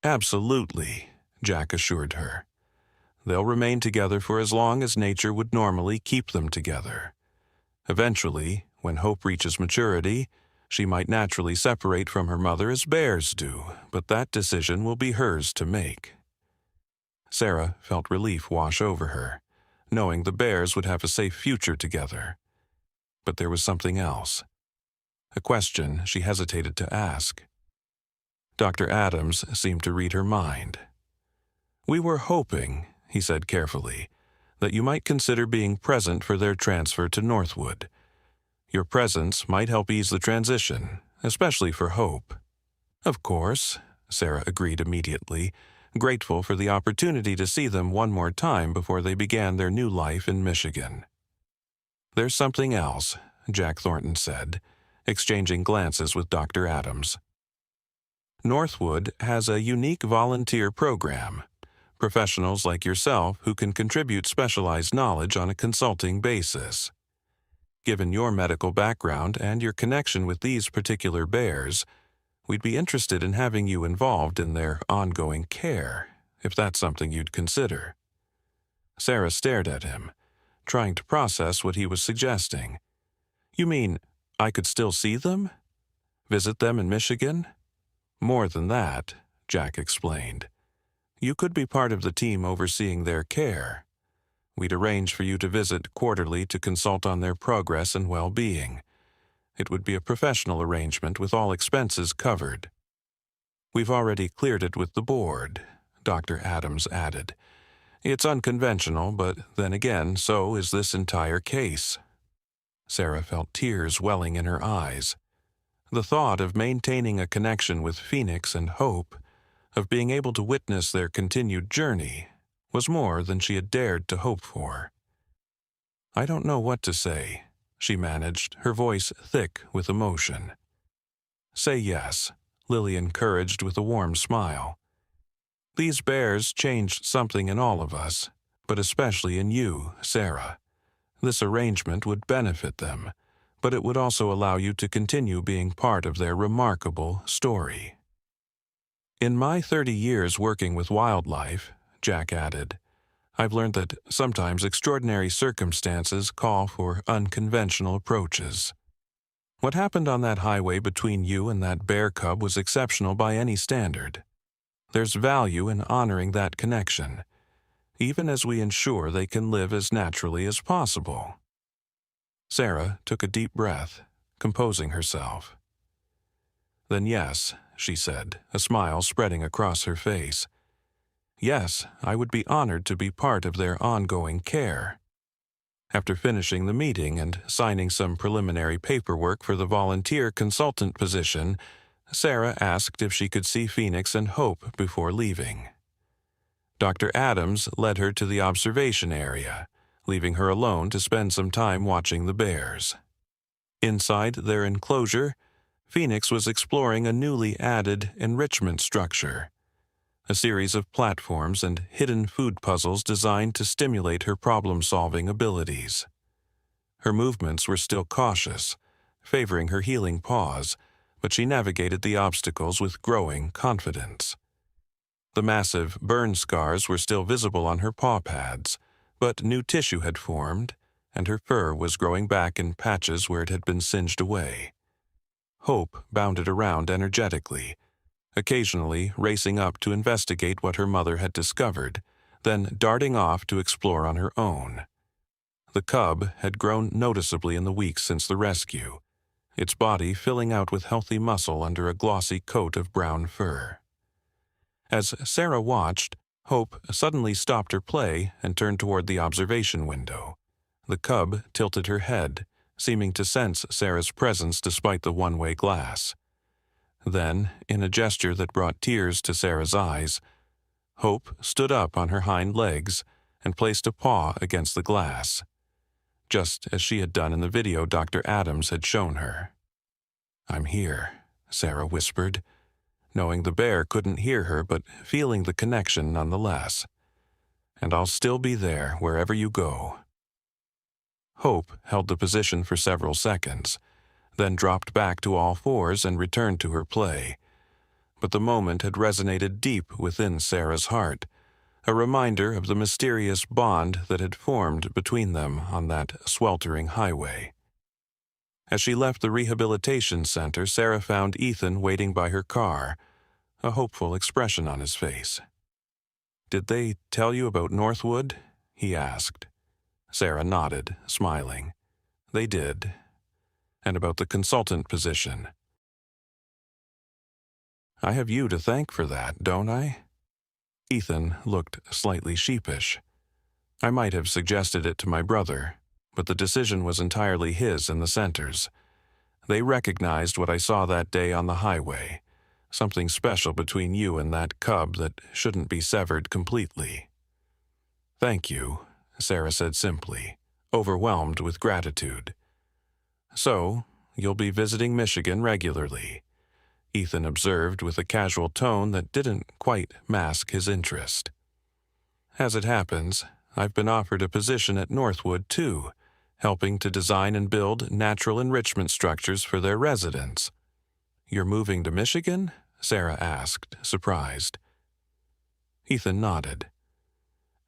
"Absolutely," Jack assured her. "They'll remain together for as long as nature would normally keep them together. Eventually, when Hope reaches maturity, she might naturally separate from her mother as bears do, but that decision will be hers to make." Sarah felt relief wash over her, knowing the bears would have a safe future together. But there was something else. A question she hesitated to ask. Dr. Adams seemed to read her mind. "We were hoping," he said carefully, "that you might consider being present for their transfer to Northwood. Your presence might help ease the transition, especially for Hope." "Of course," Sarah agreed immediately, grateful for the opportunity to see them one more time before they began their new life in Michigan. "There's something else," Jack Thornton said, exchanging glances with Dr. Adams. "Northwood has a unique volunteer program, professionals like yourself who can contribute specialized knowledge on a consulting basis. Given your medical background and your connection with these particular bears, we'd be interested in having you involved in their ongoing care, if that's something you'd consider." Sarah stared at him, trying to process what he was suggesting. "You mean I could still see them? Visit them in Michigan?" "More than that," Jack explained. "You could be part of the team overseeing their care. We'd arrange for you to visit quarterly to consult on their progress and well-being. It would be a professional arrangement with all expenses covered." "We've already cleared it with the board," Dr. Adams added. "It's unconventional, but then again, so is this entire case." Sarah felt tears welling in her eyes. The thought of maintaining a connection with Phoenix and Hope, of being able to witness their continued journey, was more than she had dared to hope for. "I don't know what to say," she managed, her voice thick with emotion. "Say yes," Lily encouraged with a warm smile. "These bears changed something in all of us, but especially in you, Sarah. This arrangement would benefit them, but it would also allow you to continue being part of their remarkable story." "In my 30 years working with wildlife," Jack added, "I've learned that sometimes extraordinary circumstances call for unconventional approaches. What happened on that highway between you and that bear cub was exceptional by any standard. There's value in honoring that connection, even as we ensure they can live as naturally as possible." Sarah took a deep breath, composing herself. "Then yes," she said, a smile spreading across her face. "Yes, I would be honored to be part of their ongoing care." After finishing the meeting and signing some preliminary paperwork for the volunteer consultant position, Sarah asked if she could see Phoenix and Hope before leaving. Dr. Adams led her to the observation area, leaving her alone to spend some time watching the bears. Inside their enclosure, Phoenix was exploring a newly added enrichment structure, a series of platforms and hidden food puzzles designed to stimulate her problem-solving abilities. Her movements were still cautious, favoring her healing paws, but she navigated the obstacles with growing confidence. The massive burn scars were still visible on her paw pads, but new tissue had formed, and her fur was growing back in patches where it had been singed away. Hope bounded around energetically, occasionally racing up to investigate what her mother had discovered, then darting off to explore on her own. The cub had grown noticeably in the weeks since the rescue, its body filling out with healthy muscle under a glossy coat of brown fur. As Sarah watched, Hope suddenly stopped her play and turned toward the observation window. The cub tilted her head, seeming to sense Sarah's presence despite the one-way glass. Then, in a gesture that brought tears to Sarah's eyes, Hope stood up on her hind legs and placed a paw against the glass, just as she had done in the video Dr. Adams had shown her. "I'm here," Sarah whispered, knowing the bear couldn't hear her but feeling the connection nonetheless. "And I'll still be there wherever you go." Hope held the position for several seconds, then dropped back to all fours and returned to her play. But the moment had resonated deep within Sarah's heart, a reminder of the mysterious bond that had formed between them on that sweltering highway. As she left the rehabilitation center, Sarah found Ethan waiting by her car, a hopeful expression on his face. "Did they tell you about Northwood?" he asked. Sarah nodded, smiling. "They did. And about the consultant position." "I have you to thank for that, don't I?" Ethan looked slightly sheepish. "I might have suggested it to my brother, but the decision was entirely his and the center's. They recognized what I saw that day on the highway, something special between you and that cub that shouldn't be severed completely." "Thank you," Sarah said simply, overwhelmed with gratitude. "So, you'll be visiting Michigan regularly," Ethan observed with a casual tone that didn't quite mask his interest. "As it happens, I've been offered a position at Northwood, too, helping to design and build natural enrichment structures for their residents." "You're moving to Michigan?" Sarah asked, surprised. Ethan nodded.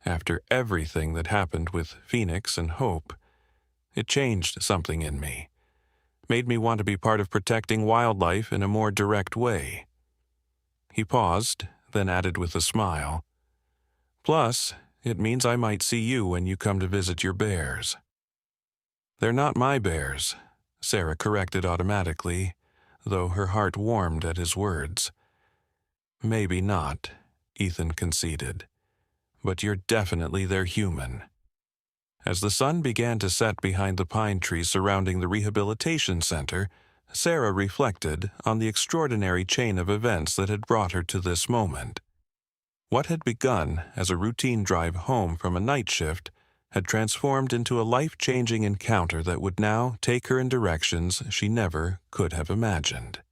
"After everything that happened with Phoenix and Hope, it changed something in me. Made me want to be part of protecting wildlife in a more direct way." He paused, then added with a smile, "Plus, it means I might see you when you come to visit your bears." "They're not my bears," Sarah corrected automatically, though her heart warmed at his words. "Maybe not," Ethan conceded, "but you're definitely their human." As the sun began to set behind the pine trees surrounding the rehabilitation center, Sarah reflected on the extraordinary chain of events that had brought her to this moment. What had begun as a routine drive home from a night shift had transformed into a life-changing encounter that would now take her in directions she never could have imagined.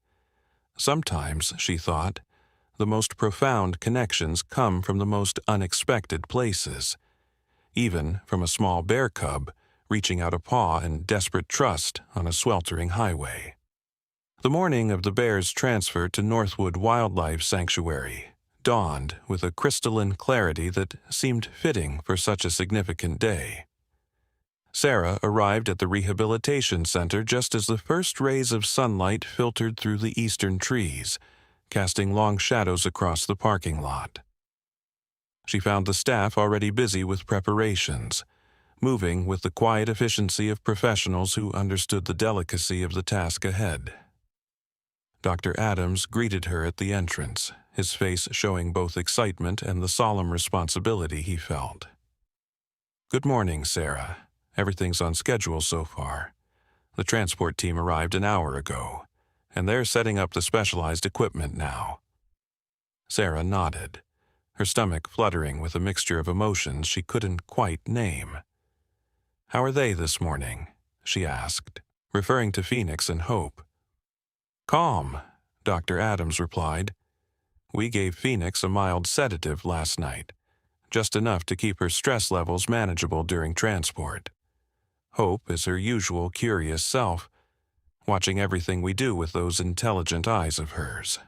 Sometimes, she thought, the most profound connections come from the most unexpected places, even from a small bear cub reaching out a paw in desperate trust on a sweltering highway. The morning of the bear's transfer to Northwood Wildlife Sanctuary dawned with a crystalline clarity that seemed fitting for such a significant day. Sarah arrived at the rehabilitation center just as the first rays of sunlight filtered through the eastern trees, casting long shadows across the parking lot. She found the staff already busy with preparations, moving with the quiet efficiency of professionals who understood the delicacy of the task ahead. Dr. Adams greeted her at the entrance, his face showing both excitement and the solemn responsibility he felt. "Good morning, Sarah. Everything's on schedule so far. The transport team arrived an hour ago, and they're setting up the specialized equipment now." Sarah nodded, her stomach fluttering with a mixture of emotions she couldn't quite name. "How are they this morning?" she asked, referring to Phoenix and Hope. "Calm," Dr. Adams replied. "We gave Phoenix a mild sedative last night, just enough to keep her stress levels manageable during transport. Hope is her usual curious self, watching everything we do with those intelligent eyes of hers.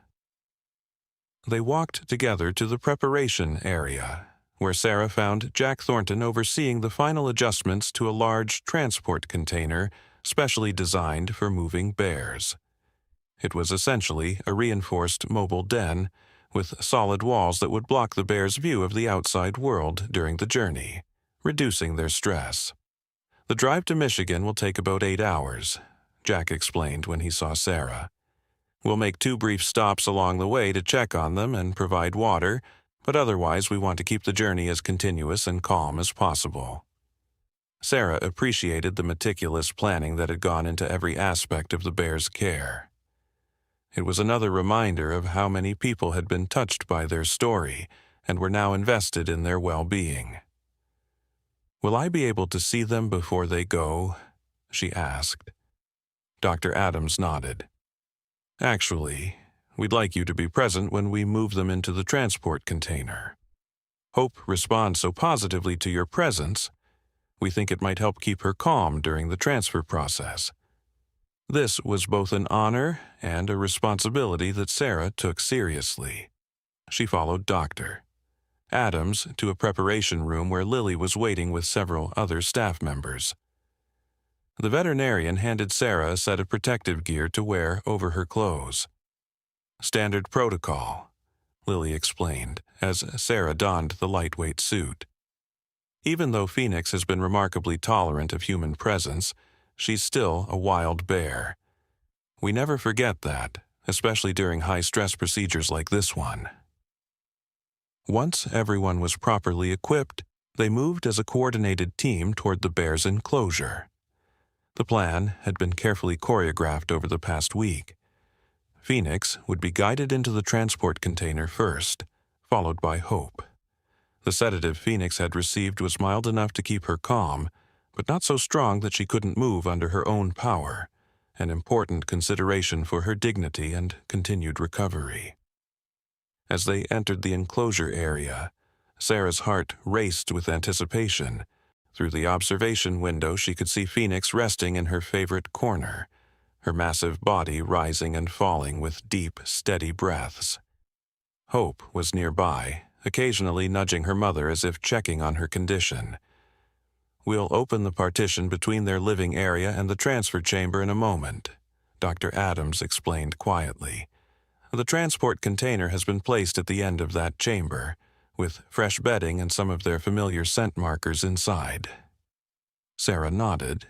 They walked together to the preparation area, where Sarah found Jack Thornton overseeing the final adjustments to a large transport container specially designed for moving bears. It was essentially a reinforced mobile den with solid walls that would block the bears' view of the outside world during the journey, reducing their stress. The drive to Michigan will take about 8 hours, Jack explained when he saw Sarah. We'll make 2 brief stops along the way to check on them and provide water, but otherwise we want to keep the journey as continuous and calm as possible. Sarah appreciated the meticulous planning that had gone into every aspect of the bear's care. It was another reminder of how many people had been touched by their story and were now invested in their well-being. "Will I be able to see them before they go?" she asked. Dr. Adams nodded. "Actually, we'd like you to be present when we move them into the transport container. Hope responds so positively to your presence, we think it might help keep her calm during the transfer process." This was both an honor and a responsibility that Sarah took seriously. She followed Dr. Adams to a preparation room where Lily was waiting with several other staff members. The veterinarian handed Sarah a set of protective gear to wear over her clothes. "Standard protocol," Lily explained as Sarah donned the lightweight suit. Even though Phoenix has been remarkably tolerant of human presence, she's still a wild bear. We never forget that, especially during high-stress procedures like this one. Once everyone was properly equipped, they moved as a coordinated team toward the bear's enclosure. The plan had been carefully choreographed over the past week. Phoenix would be guided into the transport container first, followed by Hope. The sedative Phoenix had received was mild enough to keep her calm, but not so strong that she couldn't move under her own power, an important consideration for her dignity and continued recovery. As they entered the enclosure area, Sarah's heart raced with anticipation. Through the observation window, she could see Phoenix resting in her favorite corner, her massive body rising and falling with deep, steady breaths. Hope was nearby, occasionally nudging her mother as if checking on her condition. "We'll open the partition between their living area and the transfer chamber in a moment," Dr. Adams explained quietly. "The transport container has been placed at the end of that chamber, with fresh bedding and some of their familiar scent markers inside." Sarah nodded,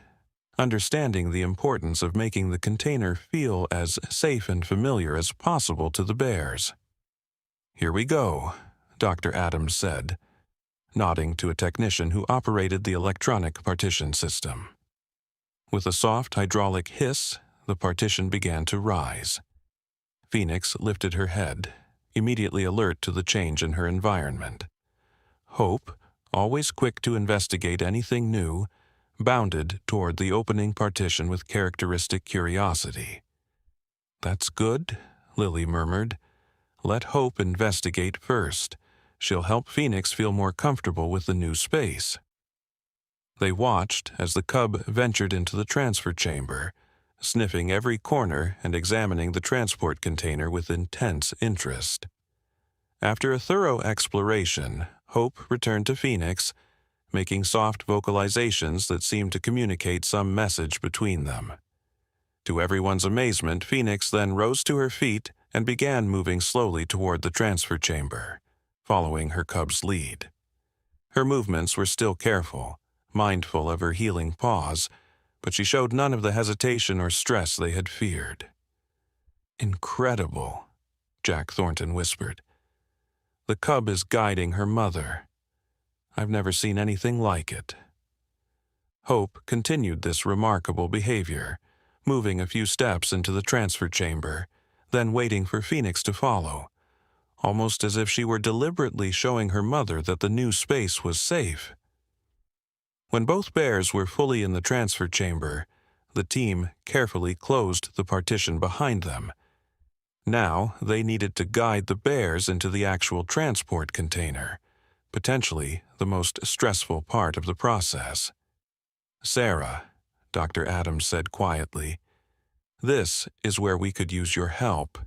understanding the importance of making the container feel as safe and familiar as possible to the bears. "Here we go," Dr. Adams said, nodding to a technician who operated the electronic partition system. With a soft hydraulic hiss, the partition began to rise. Phoenix lifted her head, immediately alert to the change in her environment. Hope, always quick to investigate anything new, bounded toward the opening partition with characteristic curiosity. "That's good," Lily murmured. "Let Hope investigate first. She'll help Phoenix feel more comfortable with the new space." They watched as the cub ventured into the transfer chamber, sniffing every corner and examining the transport container with intense interest. After a thorough exploration, Hope returned to Phoenix, making soft vocalizations that seemed to communicate some message between them. To everyone's amazement, Phoenix then rose to her feet and began moving slowly toward the transfer chamber, following her cub's lead. Her movements were still careful, mindful of her healing paws, but she showed none of the hesitation or stress they had feared. "Incredible," Jack Thornton whispered. "The cub is guiding her mother. I've never seen anything like it." Hope continued this remarkable behavior, moving a few steps into the transfer chamber, then waiting for Phoenix to follow, almost as if she were deliberately showing her mother that the new space was safe. When both bears were fully in the transfer chamber, the team carefully closed the partition behind them. Now they needed to guide the bears into the actual transport container, potentially the most stressful part of the process. "Sarah," Dr. Adams said quietly, This is where we could use your help."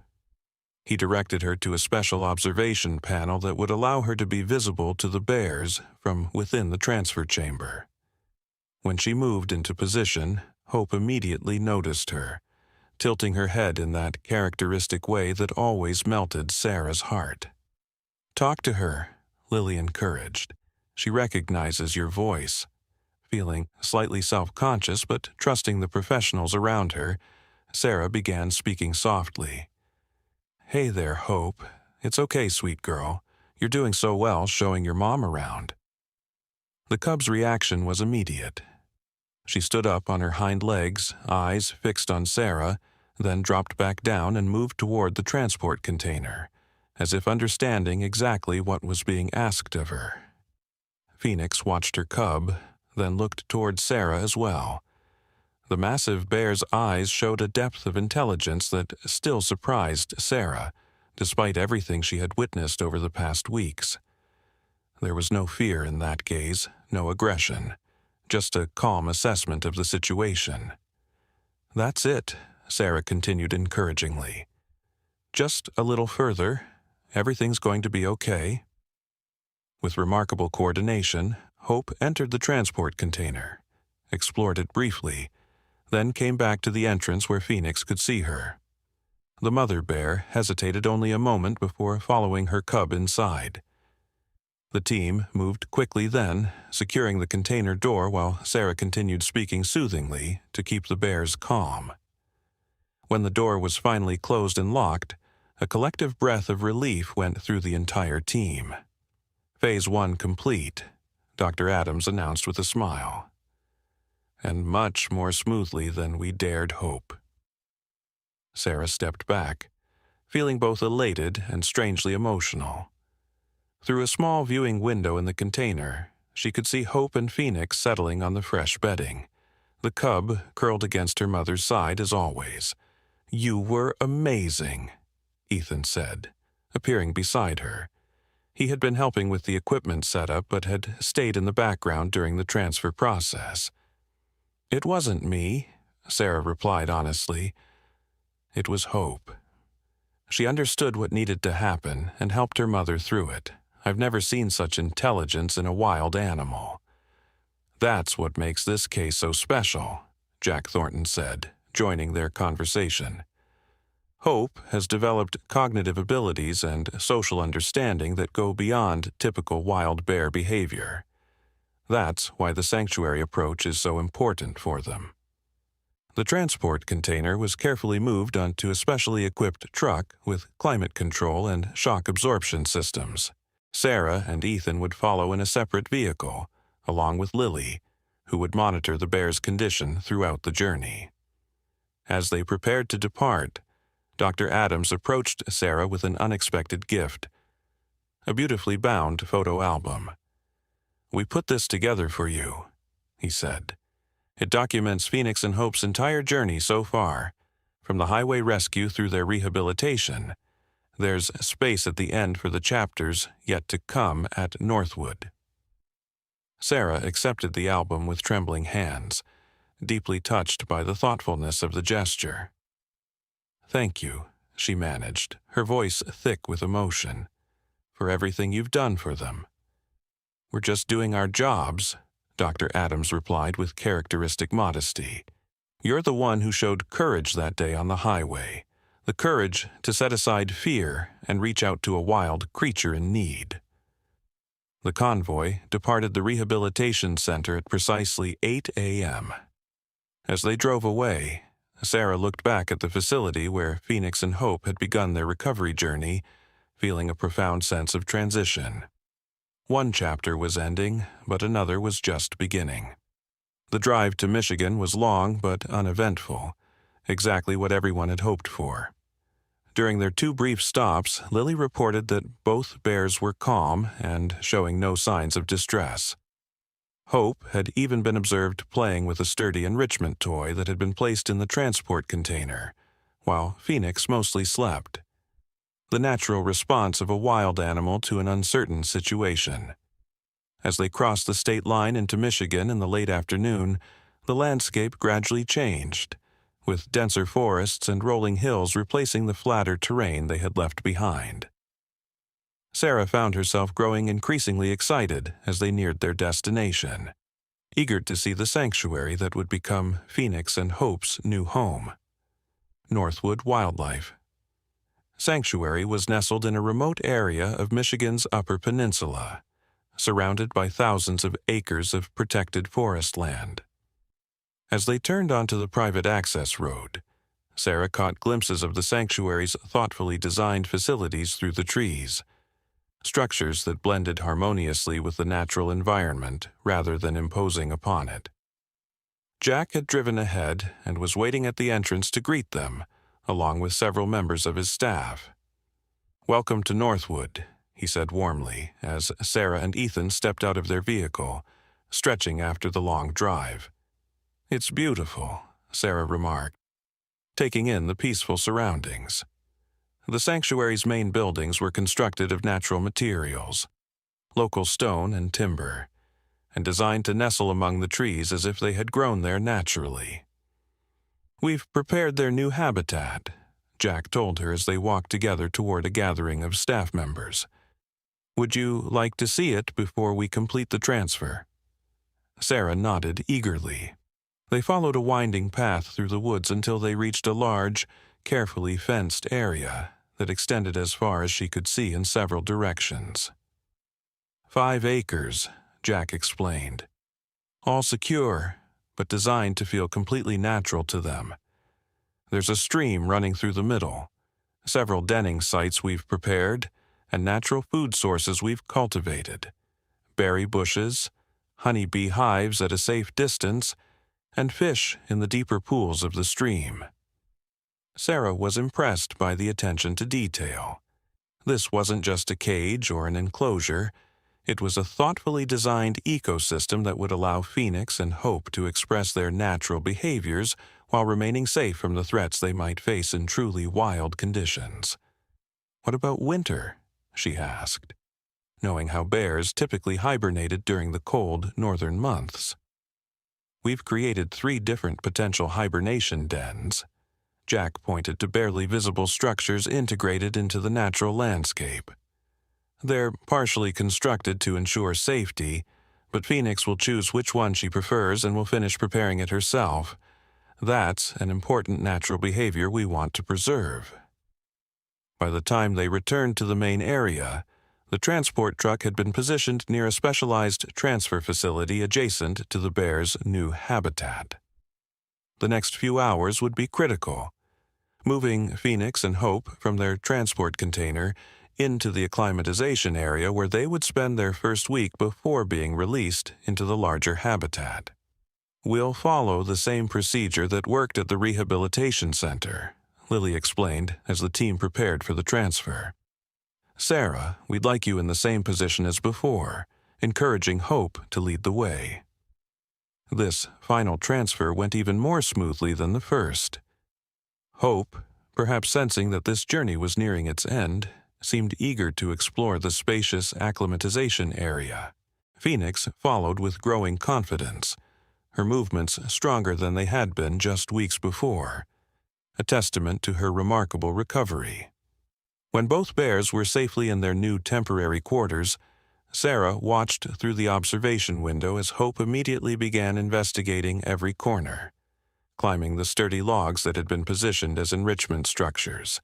He directed her to a special observation panel that would allow her to be visible to the bears from within the transfer chamber. When she moved into position, Hope immediately noticed her, tilting her head in that characteristic way that always melted Sarah's heart. "Talk to her," Lily encouraged. "She recognizes your voice." Feeling slightly self-conscious but trusting the professionals around her, Sarah began speaking softly. "Hey there, Hope. It's okay, sweet girl. You're doing so well showing your mom around." The cub's reaction was immediate. She stood up on her hind legs, eyes fixed on Sarah, then dropped back down and moved toward the transport container, as if understanding exactly what was being asked of her. Phoenix watched her cub, then looked toward Sarah as well. The massive bear's eyes showed a depth of intelligence that still surprised Sarah, despite everything she had witnessed over the past weeks. There was no fear in that gaze, no aggression, just a calm assessment of the situation. "That's it," Sarah continued encouragingly. "Just a little further. Everything's going to be okay." With remarkable coordination, Hope entered the transport container, explored it briefly, then came back to the entrance where Phoenix could see her. The mother bear hesitated only a moment before following her cub inside. The team moved quickly then, securing the container door while Sarah continued speaking soothingly to keep the bears calm. When the door was finally closed and locked, a collective breath of relief went through the entire team. "Phase 1 complete," Dr. Adams announced with a smile. "And much more smoothly than we dared hope." Sarah stepped back, feeling both elated and strangely emotional. Through a small viewing window in the container, she could see Hope and Phoenix settling on the fresh bedding, the cub curled against her mother's side as always. "You were amazing," Ethan said, appearing beside her. He had been helping with the equipment setup but had stayed in the background during the transfer process. "It wasn't me," Sarah replied honestly. "It was Hope. She understood what needed to happen and helped her mother through it. I've never seen such intelligence in a wild animal." "That's what makes this case so special," Jack Thornton said, joining their conversation. "Hope has developed cognitive abilities and social understanding that go beyond typical wild bear behavior. That's why the sanctuary approach is so important for them." The transport container was carefully moved onto a specially equipped truck with climate control and shock absorption systems. Sarah and Ethan would follow in a separate vehicle, along with Lily, who would monitor the bear's condition throughout the journey. As they prepared to depart, Dr. Adams approached Sarah with an unexpected gift, a beautifully bound photo album. "We put this together for you," he said. "It documents Phoenix and Hope's entire journey so far, from the highway rescue through their rehabilitation. There's space at the end for the chapters yet to come at Northwood." Sarah accepted the album with trembling hands, deeply touched by the thoughtfulness of the gesture. "Thank you," she managed, her voice thick with emotion, "for everything you've done for them." "We're just doing our jobs," Dr. Adams replied with characteristic modesty. "You're the one who showed courage that day on the highway, the courage to set aside fear and reach out to a wild creature in need." The convoy departed the rehabilitation center at precisely 8 a.m. As they drove away, Sarah looked back at the facility where Phoenix and Hope had begun their recovery journey, feeling a profound sense of transition. One chapter was ending, but another was just beginning. The drive to Michigan was long but uneventful, exactly what everyone had hoped for. During their 2 brief stops, Lily reported that both bears were calm and showing no signs of distress. Hope had even been observed playing with a sturdy enrichment toy that had been placed in the transport container, while Phoenix mostly slept. The natural response of a wild animal to an uncertain situation. As they crossed the state line into Michigan in the late afternoon, the landscape gradually changed, with denser forests and rolling hills replacing the flatter terrain they had left behind. Sarah found herself growing increasingly excited as they neared their destination, eager to see the sanctuary that would become Phoenix and Hope's new home. Northwood Wildlife Sanctuary was nestled in a remote area of Michigan's Upper Peninsula, surrounded by thousands of acres of protected forest land. As they turned onto the private access road, Sarah caught glimpses of the sanctuary's thoughtfully designed facilities through the trees, structures that blended harmoniously with the natural environment rather than imposing upon it. Jack had driven ahead and was waiting at the entrance to greet them, along with several members of his staff. "Welcome to Northwood," he said warmly as Sarah and Ethan stepped out of their vehicle, stretching after the long drive. "It's beautiful," Sarah remarked, taking in the peaceful surroundings. The sanctuary's main buildings were constructed of natural materials, local stone and timber, and designed to nestle among the trees as if they had grown there naturally. "We've prepared their new habitat," Jack told her as they walked together toward a gathering of staff members. "Would you like to see it before we complete the transfer?" Sarah nodded eagerly. They followed a winding path through the woods until they reached a large, carefully fenced area that extended as far as she could see in several directions. 5 acres, Jack explained. All secure, but designed to feel completely natural to them. There's a stream running through the middle, several denning sites we've prepared, and natural food sources we've cultivated. Berry bushes, honeybee hives at a safe distance, and fish in the deeper pools of the stream. Sarah was impressed by the attention to detail. This wasn't just a cage or an enclosure. It was a thoughtfully designed ecosystem that would allow Phoenix and Hope to express their natural behaviors while remaining safe from the threats they might face in truly wild conditions. "What about winter?" she asked, knowing how bears typically hibernated during the cold northern months. "We've created 3 different potential hibernation dens." Jack pointed to barely visible structures integrated into the natural landscape. "They're partially constructed to ensure safety, but Phoenix will choose which one she prefers and will finish preparing it herself. That's an important natural behavior we want to preserve." By the time they returned to the main area, the transport truck had been positioned near a specialized transfer facility adjacent to the bear's new habitat. The next few hours would be critical, moving Phoenix and Hope from their transport container into the acclimatization area where they would spend their first week before being released into the larger habitat. "We'll follow the same procedure that worked at the rehabilitation center," Lily explained as the team prepared for the transfer. "Sarah, we'd like you in the same position as before, encouraging Hope to lead the way." This final transfer went even more smoothly than the first. Hope, perhaps sensing that this journey was nearing its end, seemed eager to explore the spacious acclimatization area. Phoenix followed with growing confidence, her movements stronger than they had been just weeks before, a testament to her remarkable recovery. When both bears were safely in their new temporary quarters, Sarah watched through the observation window as Hope immediately began investigating every corner, climbing the sturdy logs that had been positioned as enrichment structures,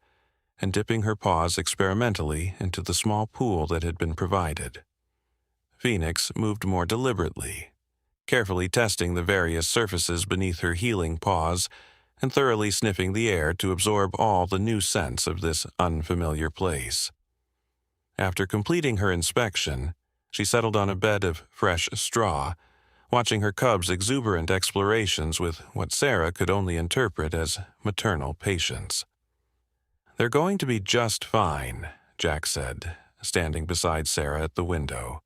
and dipping her paws experimentally into the small pool that had been provided. Phoenix moved more deliberately, carefully testing the various surfaces beneath her healing paws and thoroughly sniffing the air to absorb all the new scents of this unfamiliar place. After completing her inspection, she settled on a bed of fresh straw, watching her cubs' exuberant explorations with what Sarah could only interpret as maternal patience. "They're going to be just fine," Jack said, standing beside Sarah at the window.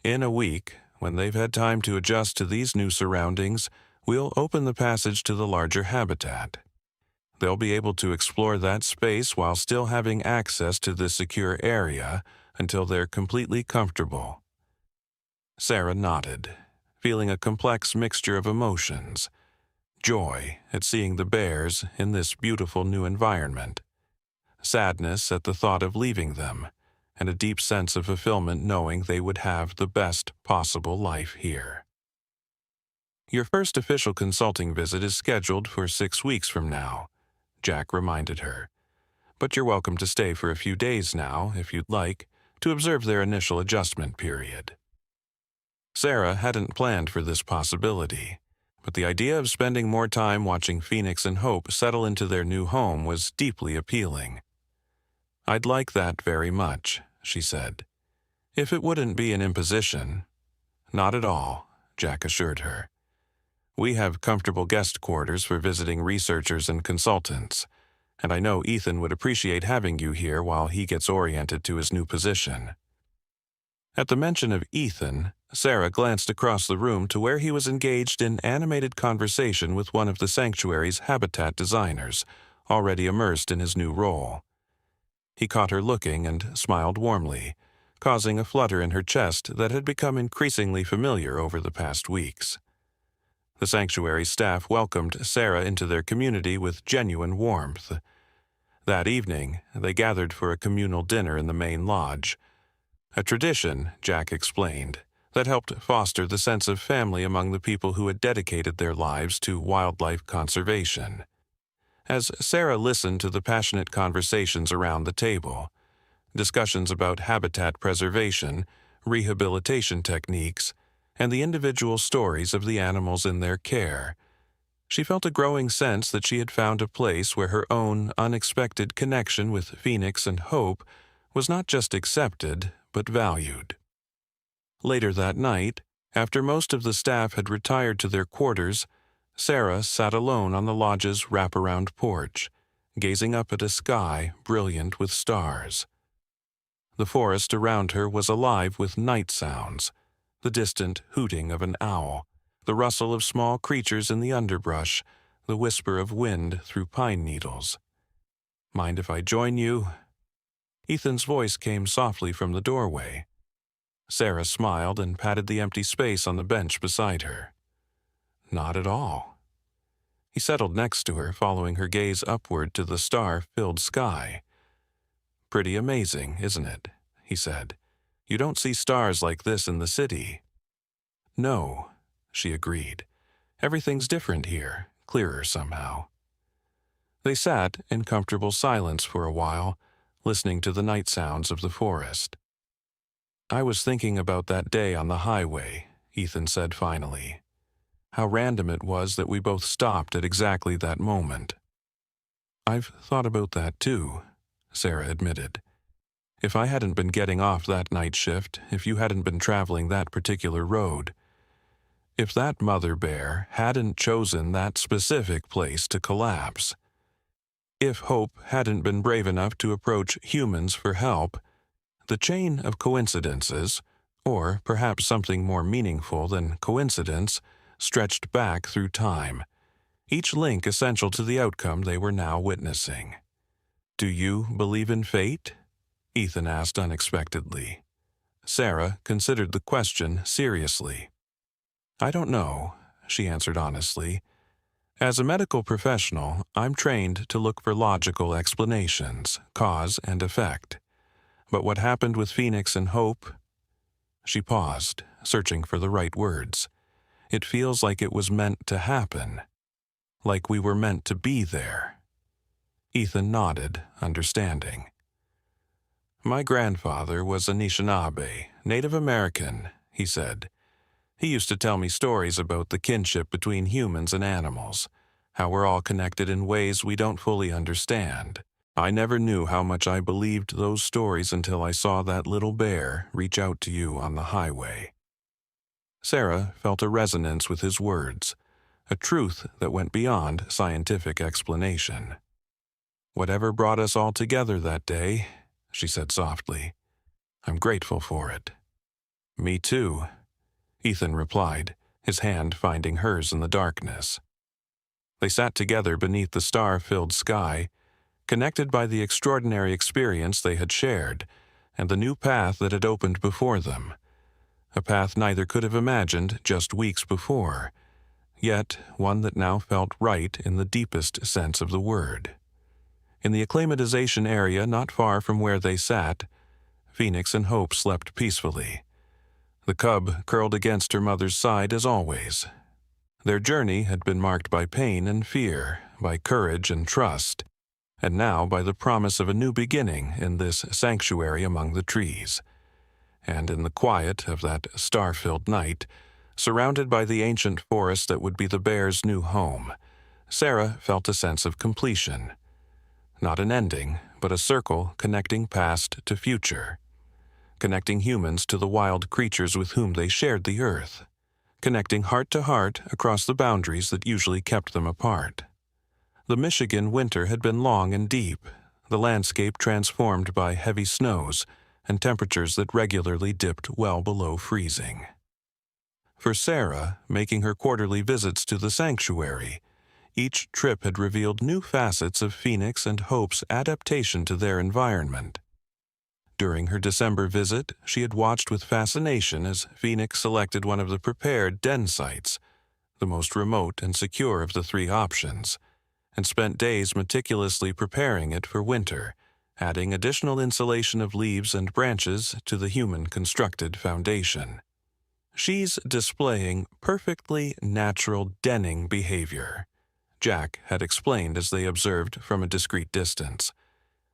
"In a week, when they've had time to adjust to these new surroundings, we'll open the passage to the larger habitat. They'll be able to explore that space while still having access to the secure area until they're completely comfortable." Sarah nodded, feeling a complex mixture of emotions. joy at seeing the bears in this beautiful new environment, sadness at the thought of leaving them, and a deep sense of fulfillment knowing they would have the best possible life here. Your first official consulting visit is scheduled for 6 weeks from now, Jack reminded her. But you're welcome to stay for a few days now, if you'd like, to observe their initial adjustment period. Sarah hadn't planned for this possibility, but the idea of spending more time watching Phoenix and Hope settle into their new home was deeply appealing. "I'd like that very much," she said. "If it wouldn't be an imposition." "Not at all," Jack assured her. "We have comfortable guest quarters for visiting researchers and consultants, and I know Ethan would appreciate having you here while he gets oriented to his new position." At the mention of Ethan, Sarah glanced across the room to where he was engaged in animated conversation with one of the sanctuary's habitat designers, already immersed in his new role. He caught her looking and smiled warmly, causing a flutter in her chest that had become increasingly familiar over the past weeks. The sanctuary staff welcomed Sarah into their community with genuine warmth. That evening, they gathered for a communal dinner in the main lodge, a tradition, Jack explained, that helped foster the sense of family among the people who had dedicated their lives to wildlife conservation. As Sarah listened to the passionate conversations around the table, discussions about habitat preservation, rehabilitation techniques, and the individual stories of the animals in their care, she felt a growing sense that she had found a place where her own unexpected connection with Phoenix and Hope was not just accepted, but valued. Later that night, after most of the staff had retired to their quarters, Sarah sat alone on the lodge's wraparound porch, gazing up at a sky brilliant with stars. The forest around her was alive with night sounds, the distant hooting of an owl, the rustle of small creatures in the underbrush, the whisper of wind through pine needles. "Mind if I join you?" Ethan's voice came softly from the doorway. Sarah smiled and patted the empty space on the bench beside her. "Not at all." He settled next to her, following her gaze upward to the star-filled sky. "Pretty amazing, isn't it?" he said. "You don't see stars like this in the city." "No," she agreed. "Everything's different here, clearer somehow." They sat in comfortable silence for a while, listening to the night sounds of the forest. "I was thinking about that day on the highway," Ethan said finally. "How random it was that we both stopped at exactly that moment." "I've thought about that too," Sarah admitted. "If I hadn't been getting off that night shift, if you hadn't been traveling that particular road, if that mother bear hadn't chosen that specific place to collapse, if Hope hadn't been brave enough to approach humans for help, the chain of coincidences, or perhaps something more meaningful than coincidence, stretched back through time, each link essential to the outcome they were now witnessing. "Do you believe in fate?" Ethan asked unexpectedly. Sarah considered the question seriously. "I don't know," she answered honestly. "As a medical professional, I'm trained to look for logical explanations, cause and effect. But what happened with Phoenix and Hope?" She paused, searching for the right words. "It feels like it was meant to happen. Like we were meant to be there." Ethan nodded, understanding. "My grandfather was Anishinaabe, Native American," he said. "He used to tell me stories about the kinship between humans and animals, how we're all connected in ways we don't fully understand. I never knew how much I believed those stories until I saw that little bear reach out to you on the highway." Sarah felt a resonance with his words, a truth that went beyond scientific explanation. "Whatever brought us all together that day," she said softly, "I'm grateful for it." "Me too," Ethan replied, his hand finding hers in the darkness. They sat together beneath the star-filled sky, connected by the extraordinary experience they had shared and the new path that had opened before them, a path neither could have imagined just weeks before, yet one that now felt right in the deepest sense of the word. In the acclimatization area not far from where they sat, Phoenix and Hope slept peacefully. The cub curled against her mother's side as always. Their journey had been marked by pain and fear, by courage and trust, and now by the promise of a new beginning in this sanctuary among the trees. And in the quiet of that star-filled night, surrounded by the ancient forest that would be the bears' new home, Sarah felt a sense of completion. Not an ending, but a circle connecting past to future. Connecting humans to the wild creatures with whom they shared the earth. Connecting heart to heart across the boundaries that usually kept them apart. The Michigan winter had been long and deep, the landscape transformed by heavy snows and temperatures that regularly dipped well below freezing. For Sarah, making her quarterly visits to the sanctuary, each trip had revealed new facets of Phoenix and Hope's adaptation to their environment. During her December visit, she had watched with fascination as Phoenix selected one of the prepared den sites, the most remote and secure of the three options, and spent days meticulously preparing it for winter, adding additional insulation of leaves and branches to the human-constructed foundation. She's displaying perfectly natural denning behavior, Jack had explained as they observed from a discreet distance.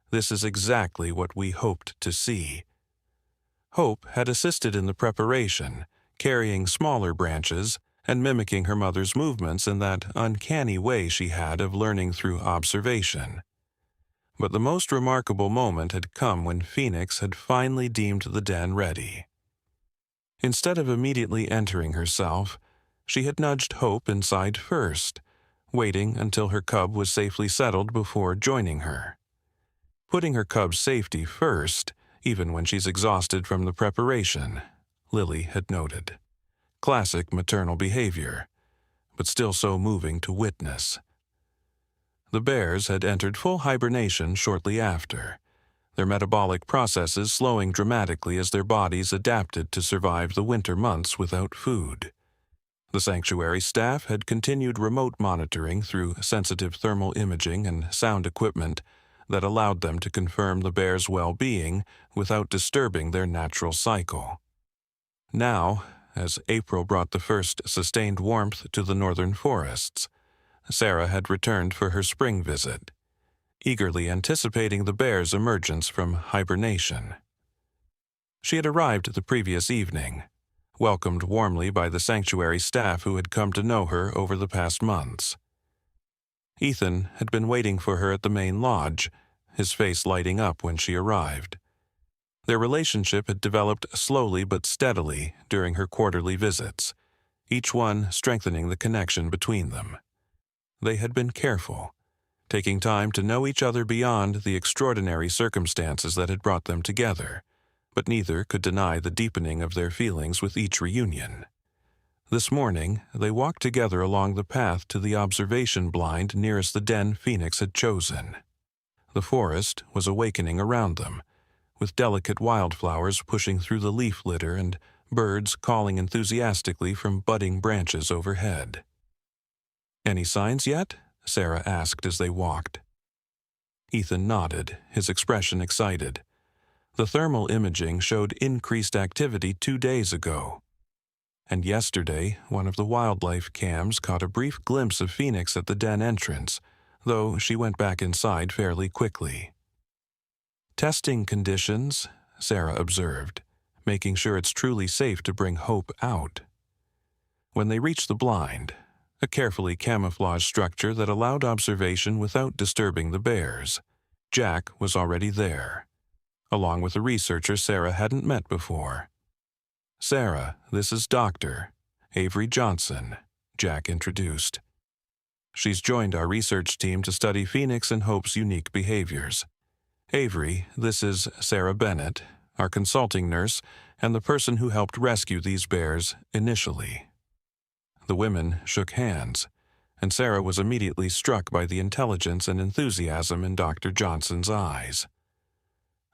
This is exactly what we hoped to see. Hope had assisted in the preparation, carrying smaller branches and mimicking her mother's movements in that uncanny way she had of learning through observation. But the most remarkable moment had come when Phoenix had finally deemed the den ready. Instead of immediately entering herself, she had nudged Hope inside first, waiting until her cub was safely settled before joining her. Putting her cub's safety first, even when she's exhausted from the preparation, Lily had noted. Classic maternal behavior, but still so moving to witness. The bears had entered full hibernation shortly after, their metabolic processes slowing dramatically as their bodies adapted to survive the winter months without food. The sanctuary staff had continued remote monitoring through sensitive thermal imaging and sound equipment that allowed them to confirm the bears' well-being without disturbing their natural cycle. Now, as April brought the first sustained warmth to the northern forests, Sarah had returned for her spring visit, eagerly anticipating the bears' emergence from hibernation. She had arrived the previous evening, welcomed warmly by the sanctuary staff who had come to know her over the past months. Ethan had been waiting for her at the main lodge, his face lighting up when she arrived. Their relationship had developed slowly but steadily during her quarterly visits, each one strengthening the connection between them. They had been careful, taking time to know each other beyond the extraordinary circumstances that had brought them together, but neither could deny the deepening of their feelings with each reunion. This morning, they walked together along the path to the observation blind nearest the den Phoenix had chosen. The forest was awakening around them, with delicate wildflowers pushing through the leaf litter and birds calling enthusiastically from budding branches overhead. "Any signs yet?" Sarah asked as they walked. Ethan nodded, his expression excited. The thermal imaging showed increased activity 2 days ago. And yesterday, one of the wildlife cams caught a brief glimpse of Phoenix at the den entrance, though she went back inside fairly quickly. "Testing conditions," Sarah observed, making sure it's truly safe to bring Hope out. When they reached the blind, a carefully camouflaged structure that allowed observation without disturbing the bears, Jack was already there, along with a researcher Sarah hadn't met before. "Sarah, this is Dr. Avery Johnson," Jack introduced. "She's joined our research team to study Phoenix and Hope's unique behaviors. Avery, this is Sarah Bennett, our consulting nurse and the person who helped rescue these bears initially." The women shook hands, and Sarah was immediately struck by the intelligence and enthusiasm in Dr. Johnson's eyes.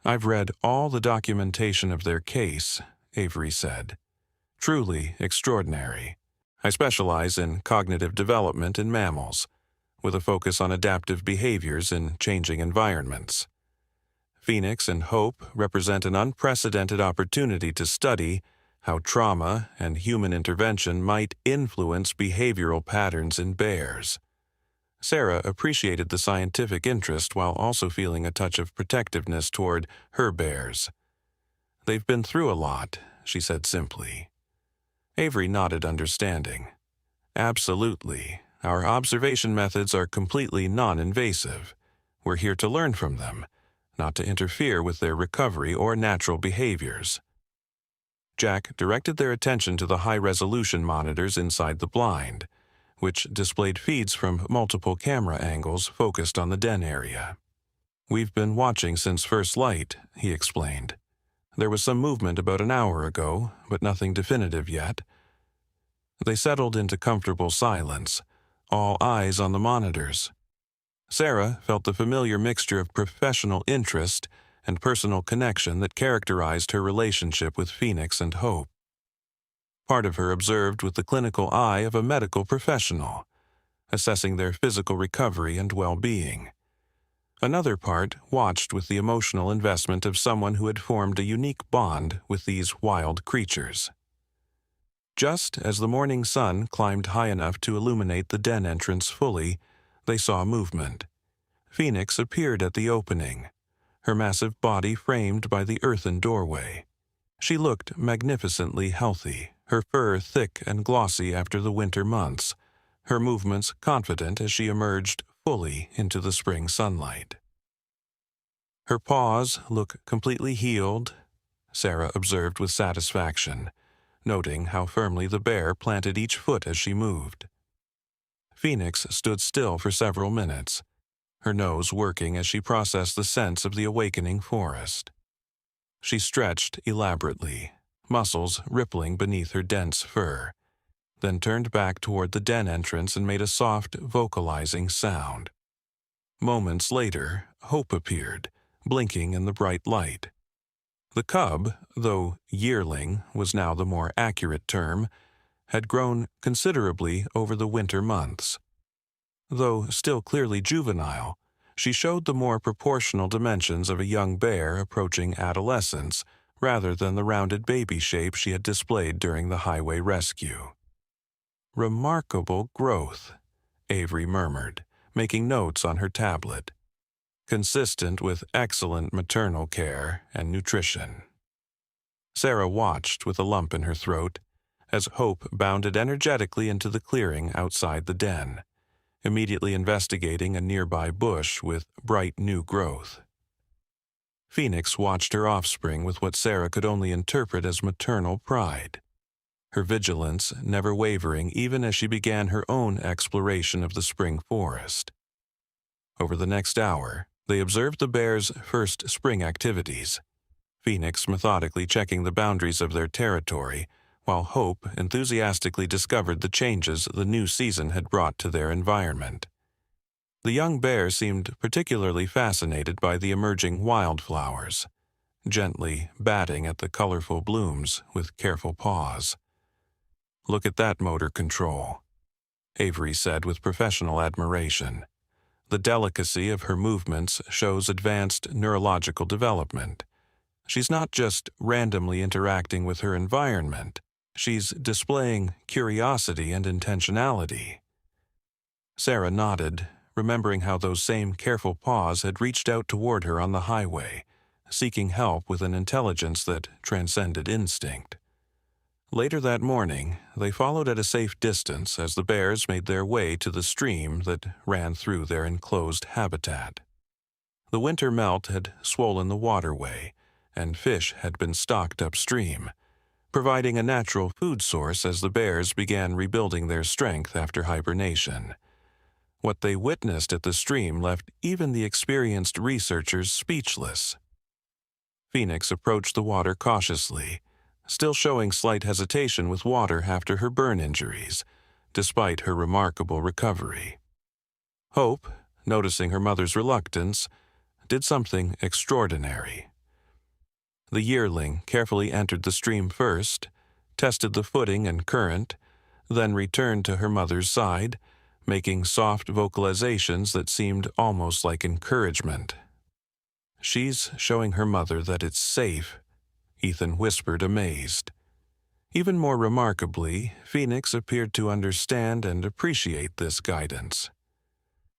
"I've read all the documentation of their case," Avery said. "Truly extraordinary. I specialize in cognitive development in mammals, with a focus on adaptive behaviors in changing environments. Phoenix and Hope represent an unprecedented opportunity to study how trauma and human intervention might influence behavioral patterns in bears. Sarah appreciated the scientific interest while also feeling a touch of protectiveness toward her bears. "They've been through a lot," she said simply. Avery nodded understanding. "Absolutely. Our observation methods are completely non-invasive. We're here to learn from them, not to interfere with their recovery or natural behaviors." Jack directed their attention to the high-resolution monitors inside the blind, which displayed feeds from multiple camera angles focused on the den area. "We've been watching since first light," he explained. "There was some movement about an hour ago, but nothing definitive yet." They settled into comfortable silence, all eyes on the monitors. Sarah felt the familiar mixture of professional interest and personal connection that characterized her relationship with Phoenix and Hope. Part of her observed with the clinical eye of a medical professional, assessing their physical recovery and well-being. Another part watched with the emotional investment of someone who had formed a unique bond with these wild creatures. Just as the morning sun climbed high enough to illuminate the den entrance fully, they saw movement. Phoenix appeared at the opening, her massive body framed by the earthen doorway. She looked magnificently healthy, her fur thick and glossy after the winter months, her movements confident as she emerged fully into the spring sunlight. "Her paws look completely healed," Sarah observed with satisfaction, noting how firmly the bear planted each foot as she moved. Phoenix stood still for several minutes, her nose working as she processed the scents of the awakening forest. She stretched elaborately, muscles rippling beneath her dense fur, then turned back toward the den entrance and made a soft, vocalizing sound. Moments later, Hope appeared, blinking in the bright light. The cub, though yearling was now the more accurate term, had grown considerably over the winter months. Though still clearly juvenile, she showed the more proportional dimensions of a young bear approaching adolescence rather than the rounded baby shape she had displayed during the highway rescue. "Remarkable growth," Avery murmured, making notes on her tablet. "Consistent with excellent maternal care and nutrition." Sarah watched with a lump in her throat as Hope bounded energetically into the clearing outside the den, immediately investigating a nearby bush with bright new growth. Phoenix watched her offspring with what Sarah could only interpret as maternal pride, her vigilance never wavering even as she began her own exploration of the spring forest. Over the next hour, they observed the bears' first spring activities, Phoenix methodically checking the boundaries of their territory, while Hope enthusiastically discovered the changes the new season had brought to their environment. The young bear seemed particularly fascinated by the emerging wildflowers, gently batting at the colorful blooms with careful paws. "Look at that motor control," Avery said with professional admiration. "The delicacy of her movements shows advanced neurological development. She's not just randomly interacting with her environment. She's displaying curiosity and intentionality." Sarah nodded, remembering how those same careful paws had reached out toward her on the highway, seeking help with an intelligence that transcended instinct. Later that morning, they followed at a safe distance as the bears made their way to the stream that ran through their enclosed habitat. The winter melt had swollen the waterway, and fish had been stocked upstream, providing a natural food source as the bears began rebuilding their strength after hibernation. What they witnessed at the stream left even the experienced researchers speechless. Phoenix approached the water cautiously, still showing slight hesitation with water after her burn injuries, despite her remarkable recovery. Hope, noticing her mother's reluctance, did something extraordinary. The yearling carefully entered the stream first, tested the footing and current, then returned to her mother's side, making soft vocalizations that seemed almost like encouragement. "She's showing her mother that it's safe," Ethan whispered, amazed. Even more remarkably, Phoenix appeared to understand and appreciate this guidance.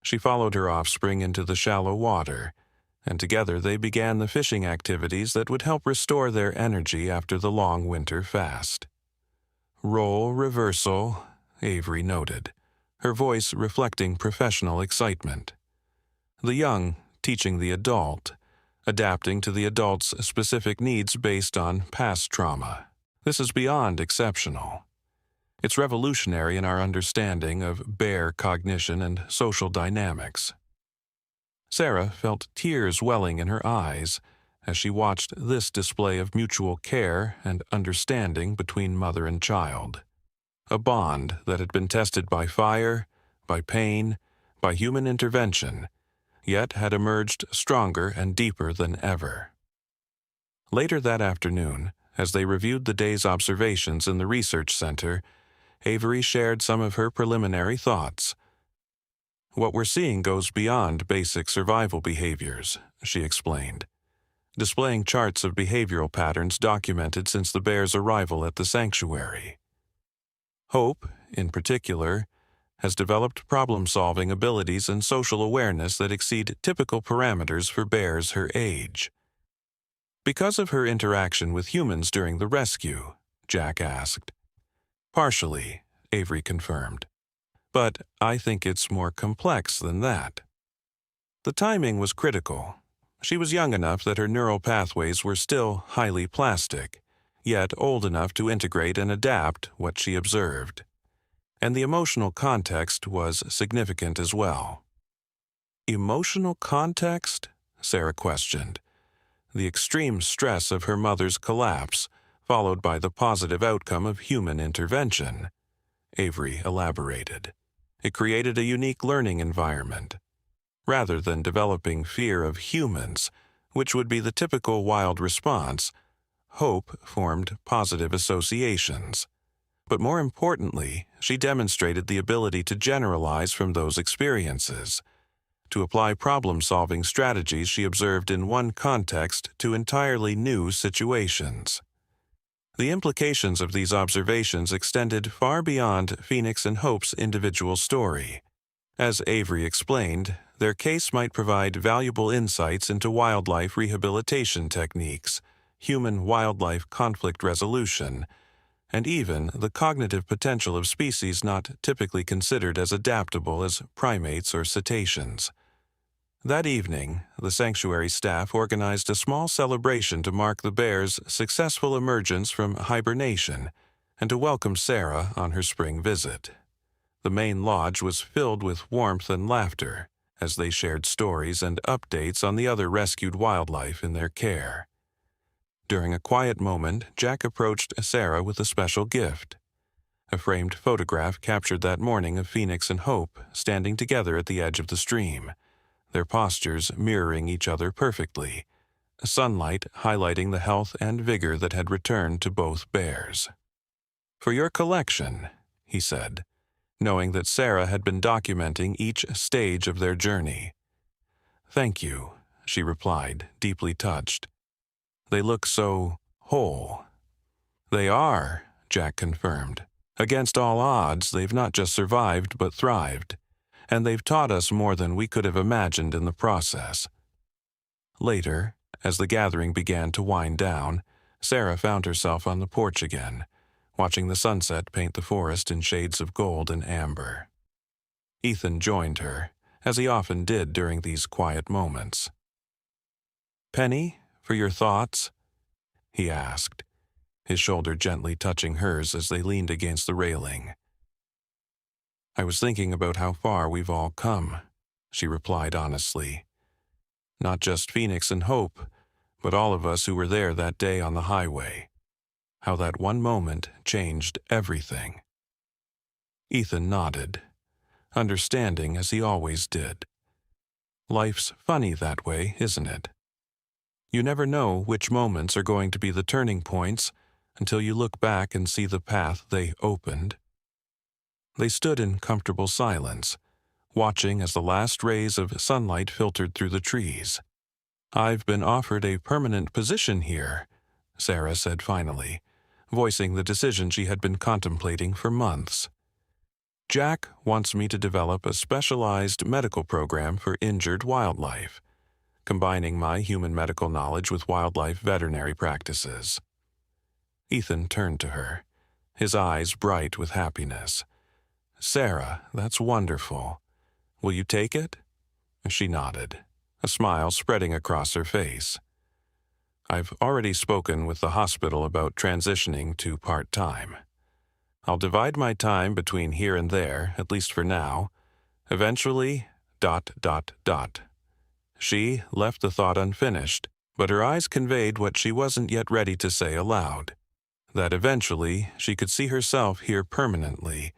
She followed her offspring into the shallow water, and together they began the fishing activities that would help restore their energy after the long winter fast. "Role reversal," Avery noted, her voice reflecting professional excitement. The young teaching the adult, adapting to the adult's specific needs based on past trauma. This is beyond exceptional. It's revolutionary in our understanding of bear cognition and social dynamics. Sarah felt tears welling in her eyes as she watched this display of mutual care and understanding between mother and child. A bond that had been tested by fire, by pain, by human intervention, yet had emerged stronger and deeper than ever. Later that afternoon, as they reviewed the day's observations in the research center, Avery shared some of her preliminary thoughts. "What we're seeing goes beyond basic survival behaviors," she explained, displaying charts of behavioral patterns documented since the bear's arrival at the sanctuary. Hope, in particular, has developed problem-solving abilities and social awareness that exceed typical parameters for bears her age. "Because of her interaction with humans during the rescue?" Jack asked. "Partially," Avery confirmed. "But I think it's more complex than that." The timing was critical. She was young enough that her neural pathways were still highly plastic, yet old enough to integrate and adapt what she observed. And the emotional context was significant as well. "Emotional context?" Sarah questioned. "The extreme stress of her mother's collapse, followed by the positive outcome of human intervention," Avery elaborated. "It created a unique learning environment. Rather than developing fear of humans, which would be the typical wild response, Hope formed positive associations. But more importantly, she demonstrated the ability to generalize from those experiences, to apply problem-solving strategies she observed in one context to entirely new situations. The implications of these observations extended far beyond Phoenix and Hope's individual story. As Avery explained, their case might provide valuable insights into wildlife rehabilitation techniques, human-wildlife conflict resolution, and even the cognitive potential of species not typically considered as adaptable as primates or cetaceans. That evening, the sanctuary staff organized a small celebration to mark the bear's successful emergence from hibernation and to welcome Sarah on her spring visit. The main lodge was filled with warmth and laughter as they shared stories and updates on the other rescued wildlife in their care. During a quiet moment, Jack approached Sarah with a special gift. A framed photograph captured that morning of Phoenix and Hope standing together at the edge of the stream, their postures mirroring each other perfectly, sunlight highlighting the health and vigor that had returned to both bears. "For your collection," he said, knowing that Sarah had been documenting each stage of their journey. "Thank you," she replied, deeply touched. "They look so whole." "They are," Jack confirmed. "Against all odds, they've not just survived but thrived, and they've taught us more than we could have imagined in the process." Later, as the gathering began to wind down, Sarah found herself on the porch again, watching the sunset paint the forest in shades of gold and amber. Ethan joined her, as he often did during these quiet moments. "Penny, for your thoughts?" he asked, his shoulder gently touching hers as they leaned against the railing. "I was thinking about how far we've all come," she replied honestly. "Not just Phoenix and Hope, but all of us who were there that day on the highway. How that one moment changed everything." Ethan nodded, understanding as he always did. Life's funny that way, isn't it? You never know which moments are going to be the turning points until you look back and see the path they opened. They stood in comfortable silence, watching as the last rays of sunlight filtered through the trees. "I've been offered a permanent position here," Sarah said finally, voicing the decision she had been contemplating for months. "Jack wants me to develop a specialized medical program for injured wildlife, combining my human medical knowledge with wildlife veterinary practices." Ethan turned to her, his eyes bright with happiness. "Sarah, that's wonderful. Will you take it?" She nodded, a smile spreading across her face. "I've already spoken with the hospital about transitioning to part-time. I'll divide my time between here and there, at least for now. Eventually, ... She left the thought unfinished, but her eyes conveyed what she wasn't yet ready to say aloud. That eventually she could see herself here permanently,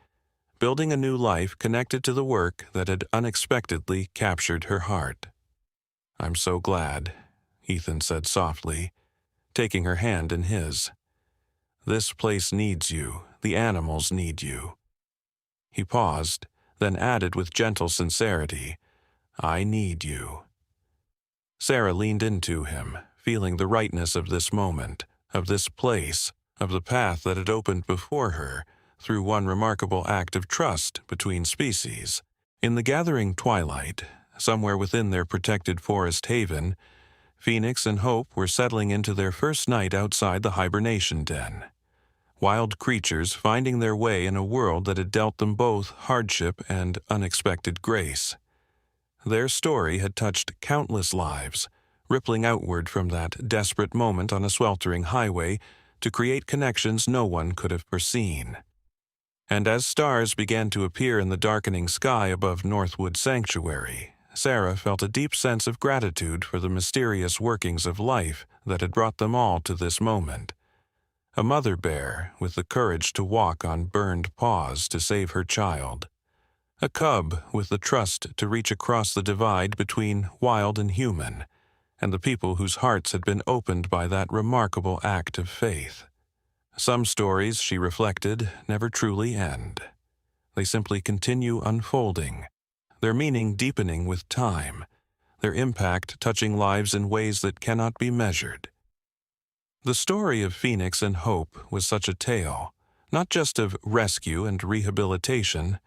building a new life connected to the work that had unexpectedly captured her heart. "I'm so glad," Ethan said softly, taking her hand in his. "This place needs you. The animals need you." He paused, then added with gentle sincerity, "I need you." Sarah leaned into him, feeling the rightness of this moment, of this place, of the path that had opened before her through one remarkable act of trust between species. In the gathering twilight, somewhere within their protected forest haven, Phoenix and Hope were settling into their first night outside the hibernation den. Wild creatures finding their way in a world that had dealt them both hardship and unexpected grace. Their story had touched countless lives, rippling outward from that desperate moment on a sweltering highway to create connections no one could have foreseen. And as stars began to appear in the darkening sky above Northwood Sanctuary, Sarah felt a deep sense of gratitude for the mysterious workings of life that had brought them all to this moment. A mother bear with the courage to walk on burned paws to save her child. A cub with the trust to reach across the divide between wild and human, and the people whose hearts had been opened by that remarkable act of faith. Some stories, she reflected, never truly end. They simply continue unfolding, their meaning deepening with time, their impact touching lives in ways that cannot be measured. The story of Phoenix and Hope was such a tale, not just of rescue and rehabilitation,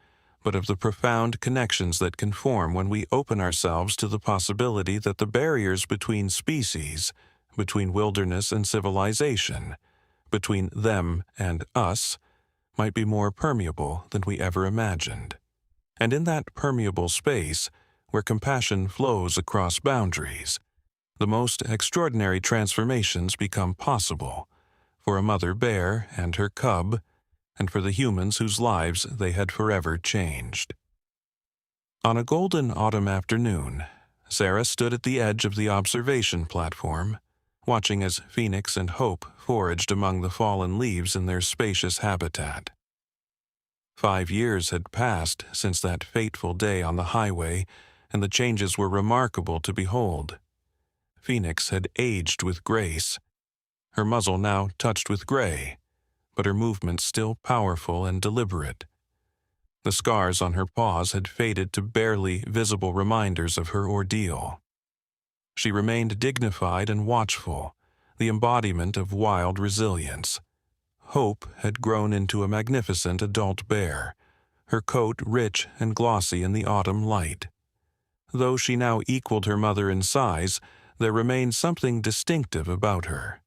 but of the profound connections that can form when we open ourselves to the possibility that the barriers between species, between wilderness and civilization, between them and us, might be more permeable than we ever imagined. And in that permeable space, where compassion flows across boundaries, the most extraordinary transformations become possible for a mother bear and her cub, and for the humans whose lives they had forever changed. On a golden autumn afternoon, Sarah stood at the edge of the observation platform, watching as Phoenix and Hope foraged among the fallen leaves in their spacious habitat. 5 years had passed since that fateful day on the highway, and the changes were remarkable to behold. Phoenix had aged with grace, her muzzle now touched with gray, but her movements still powerful and deliberate. The scars on her paws had faded to barely visible reminders of her ordeal. She remained dignified and watchful, the embodiment of wild resilience. Hope had grown into a magnificent adult bear, her coat rich and glossy in the autumn light. Though she now equaled her mother in size, there remained something distinctive about her,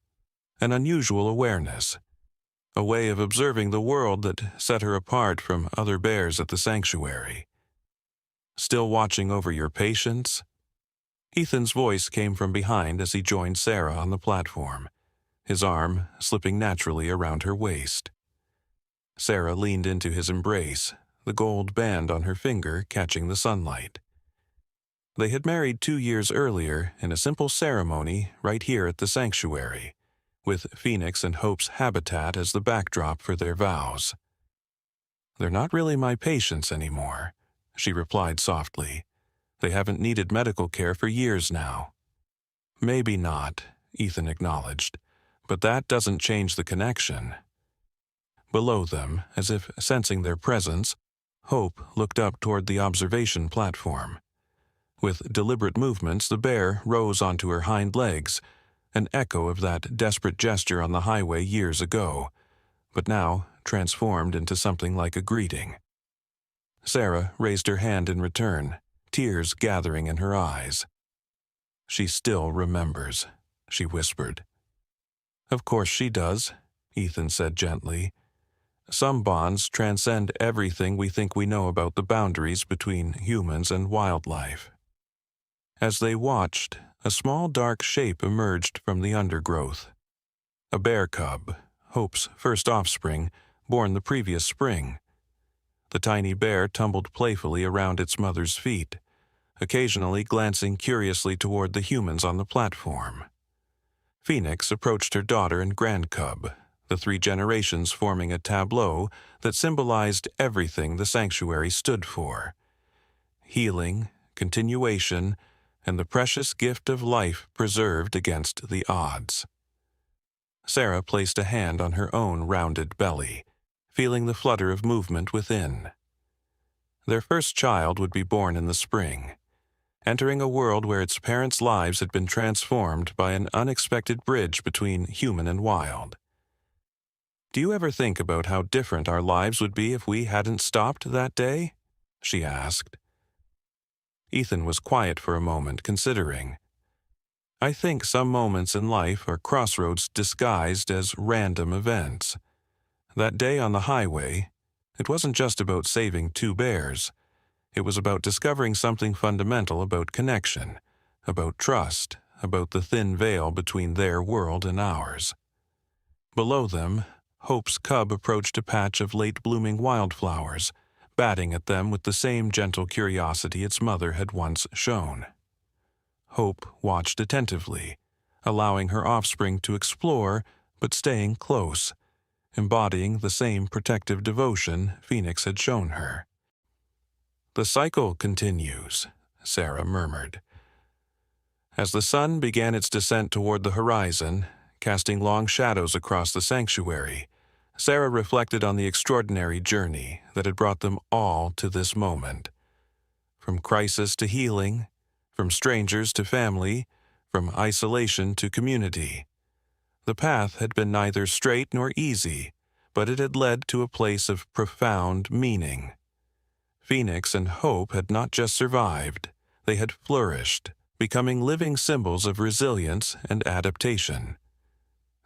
an unusual awareness, a way of observing the world that set her apart from other bears at the sanctuary. "Still watching over your patients?" Ethan's voice came from behind as he joined Sarah on the platform, his arm slipping naturally around her waist. Sarah leaned into his embrace, the gold band on her finger catching the sunlight. They had married 2 years earlier in a simple ceremony right here at the sanctuary, with Phoenix and Hope's habitat as the backdrop for their vows. "They're not really my patients anymore," she replied softly. "They haven't needed medical care for years now." "Maybe not," Ethan acknowledged, "but that doesn't change the connection." Below them, as if sensing their presence, Hope looked up toward the observation platform. With deliberate movements, the bear rose onto her hind legs, an echo of that desperate gesture on the highway years ago, but now transformed into something like a greeting. Sarah raised her hand in return, tears gathering in her eyes. "She still remembers," she whispered. "Of course she does," Ethan said gently. "Some bonds transcend everything we think we know about the boundaries between humans and wildlife." As they watched, a small dark shape emerged from the undergrowth. A bear cub, Hope's first offspring, born the previous spring. The tiny bear tumbled playfully around its mother's feet, occasionally glancing curiously toward the humans on the platform. Phoenix approached her daughter and grandcub, the three generations forming a tableau that symbolized everything the sanctuary stood for: healing, continuation, and the precious gift of life preserved against the odds. Sarah placed a hand on her own rounded belly, feeling the flutter of movement within. Their first child would be born in the spring, entering a world where its parents' lives had been transformed by an unexpected bridge between human and wild. "Do you ever think about how different our lives would be if we hadn't stopped that day?" she asked. Ethan was quiet for a moment, considering. "I think some moments in life are crossroads disguised as random events. That day on the highway, it wasn't just about saving two bears. It was about discovering something fundamental about connection, about trust, about the thin veil between their world and ours." Below them, Hope's cub approached a patch of late-blooming wildflowers, batting at them with the same gentle curiosity its mother had once shown. Hope watched attentively, allowing her offspring to explore, but staying close, embodying the same protective devotion Phoenix had shown her. "The cycle continues," Sarah murmured. As the sun began its descent toward the horizon, casting long shadows across the sanctuary, Sarah reflected on the extraordinary journey that had brought them all to this moment. From crisis to healing, from strangers to family, from isolation to community. The path had been neither straight nor easy, but it had led to a place of profound meaning. Phoenix and Hope had not just survived, they had flourished, becoming living symbols of resilience and adaptation.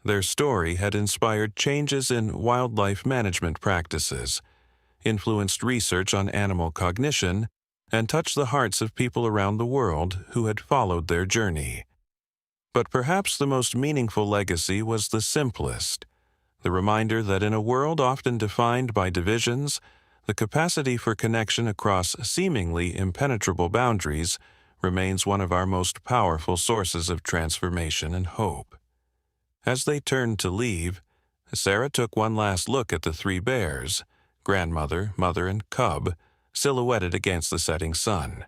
Their story had inspired changes in wildlife management practices, influenced research on animal cognition, and touched the hearts of people around the world who had followed their journey. But perhaps the most meaningful legacy was the simplest, the reminder that in a world often defined by divisions, the capacity for connection across seemingly impenetrable boundaries remains one of our most powerful sources of transformation and hope. As they turned to leave, Sarah took one last look at the three bears, grandmother, mother, and cub, silhouetted against the setting sun.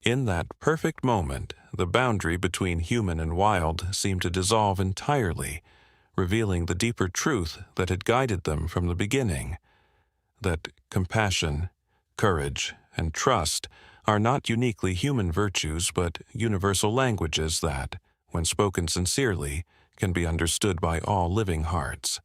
In that perfect moment, the boundary between human and wild seemed to dissolve entirely, revealing the deeper truth that had guided them from the beginning, that compassion, courage, and trust are not uniquely human virtues but universal languages that, when spoken sincerely, can be understood by all living hearts.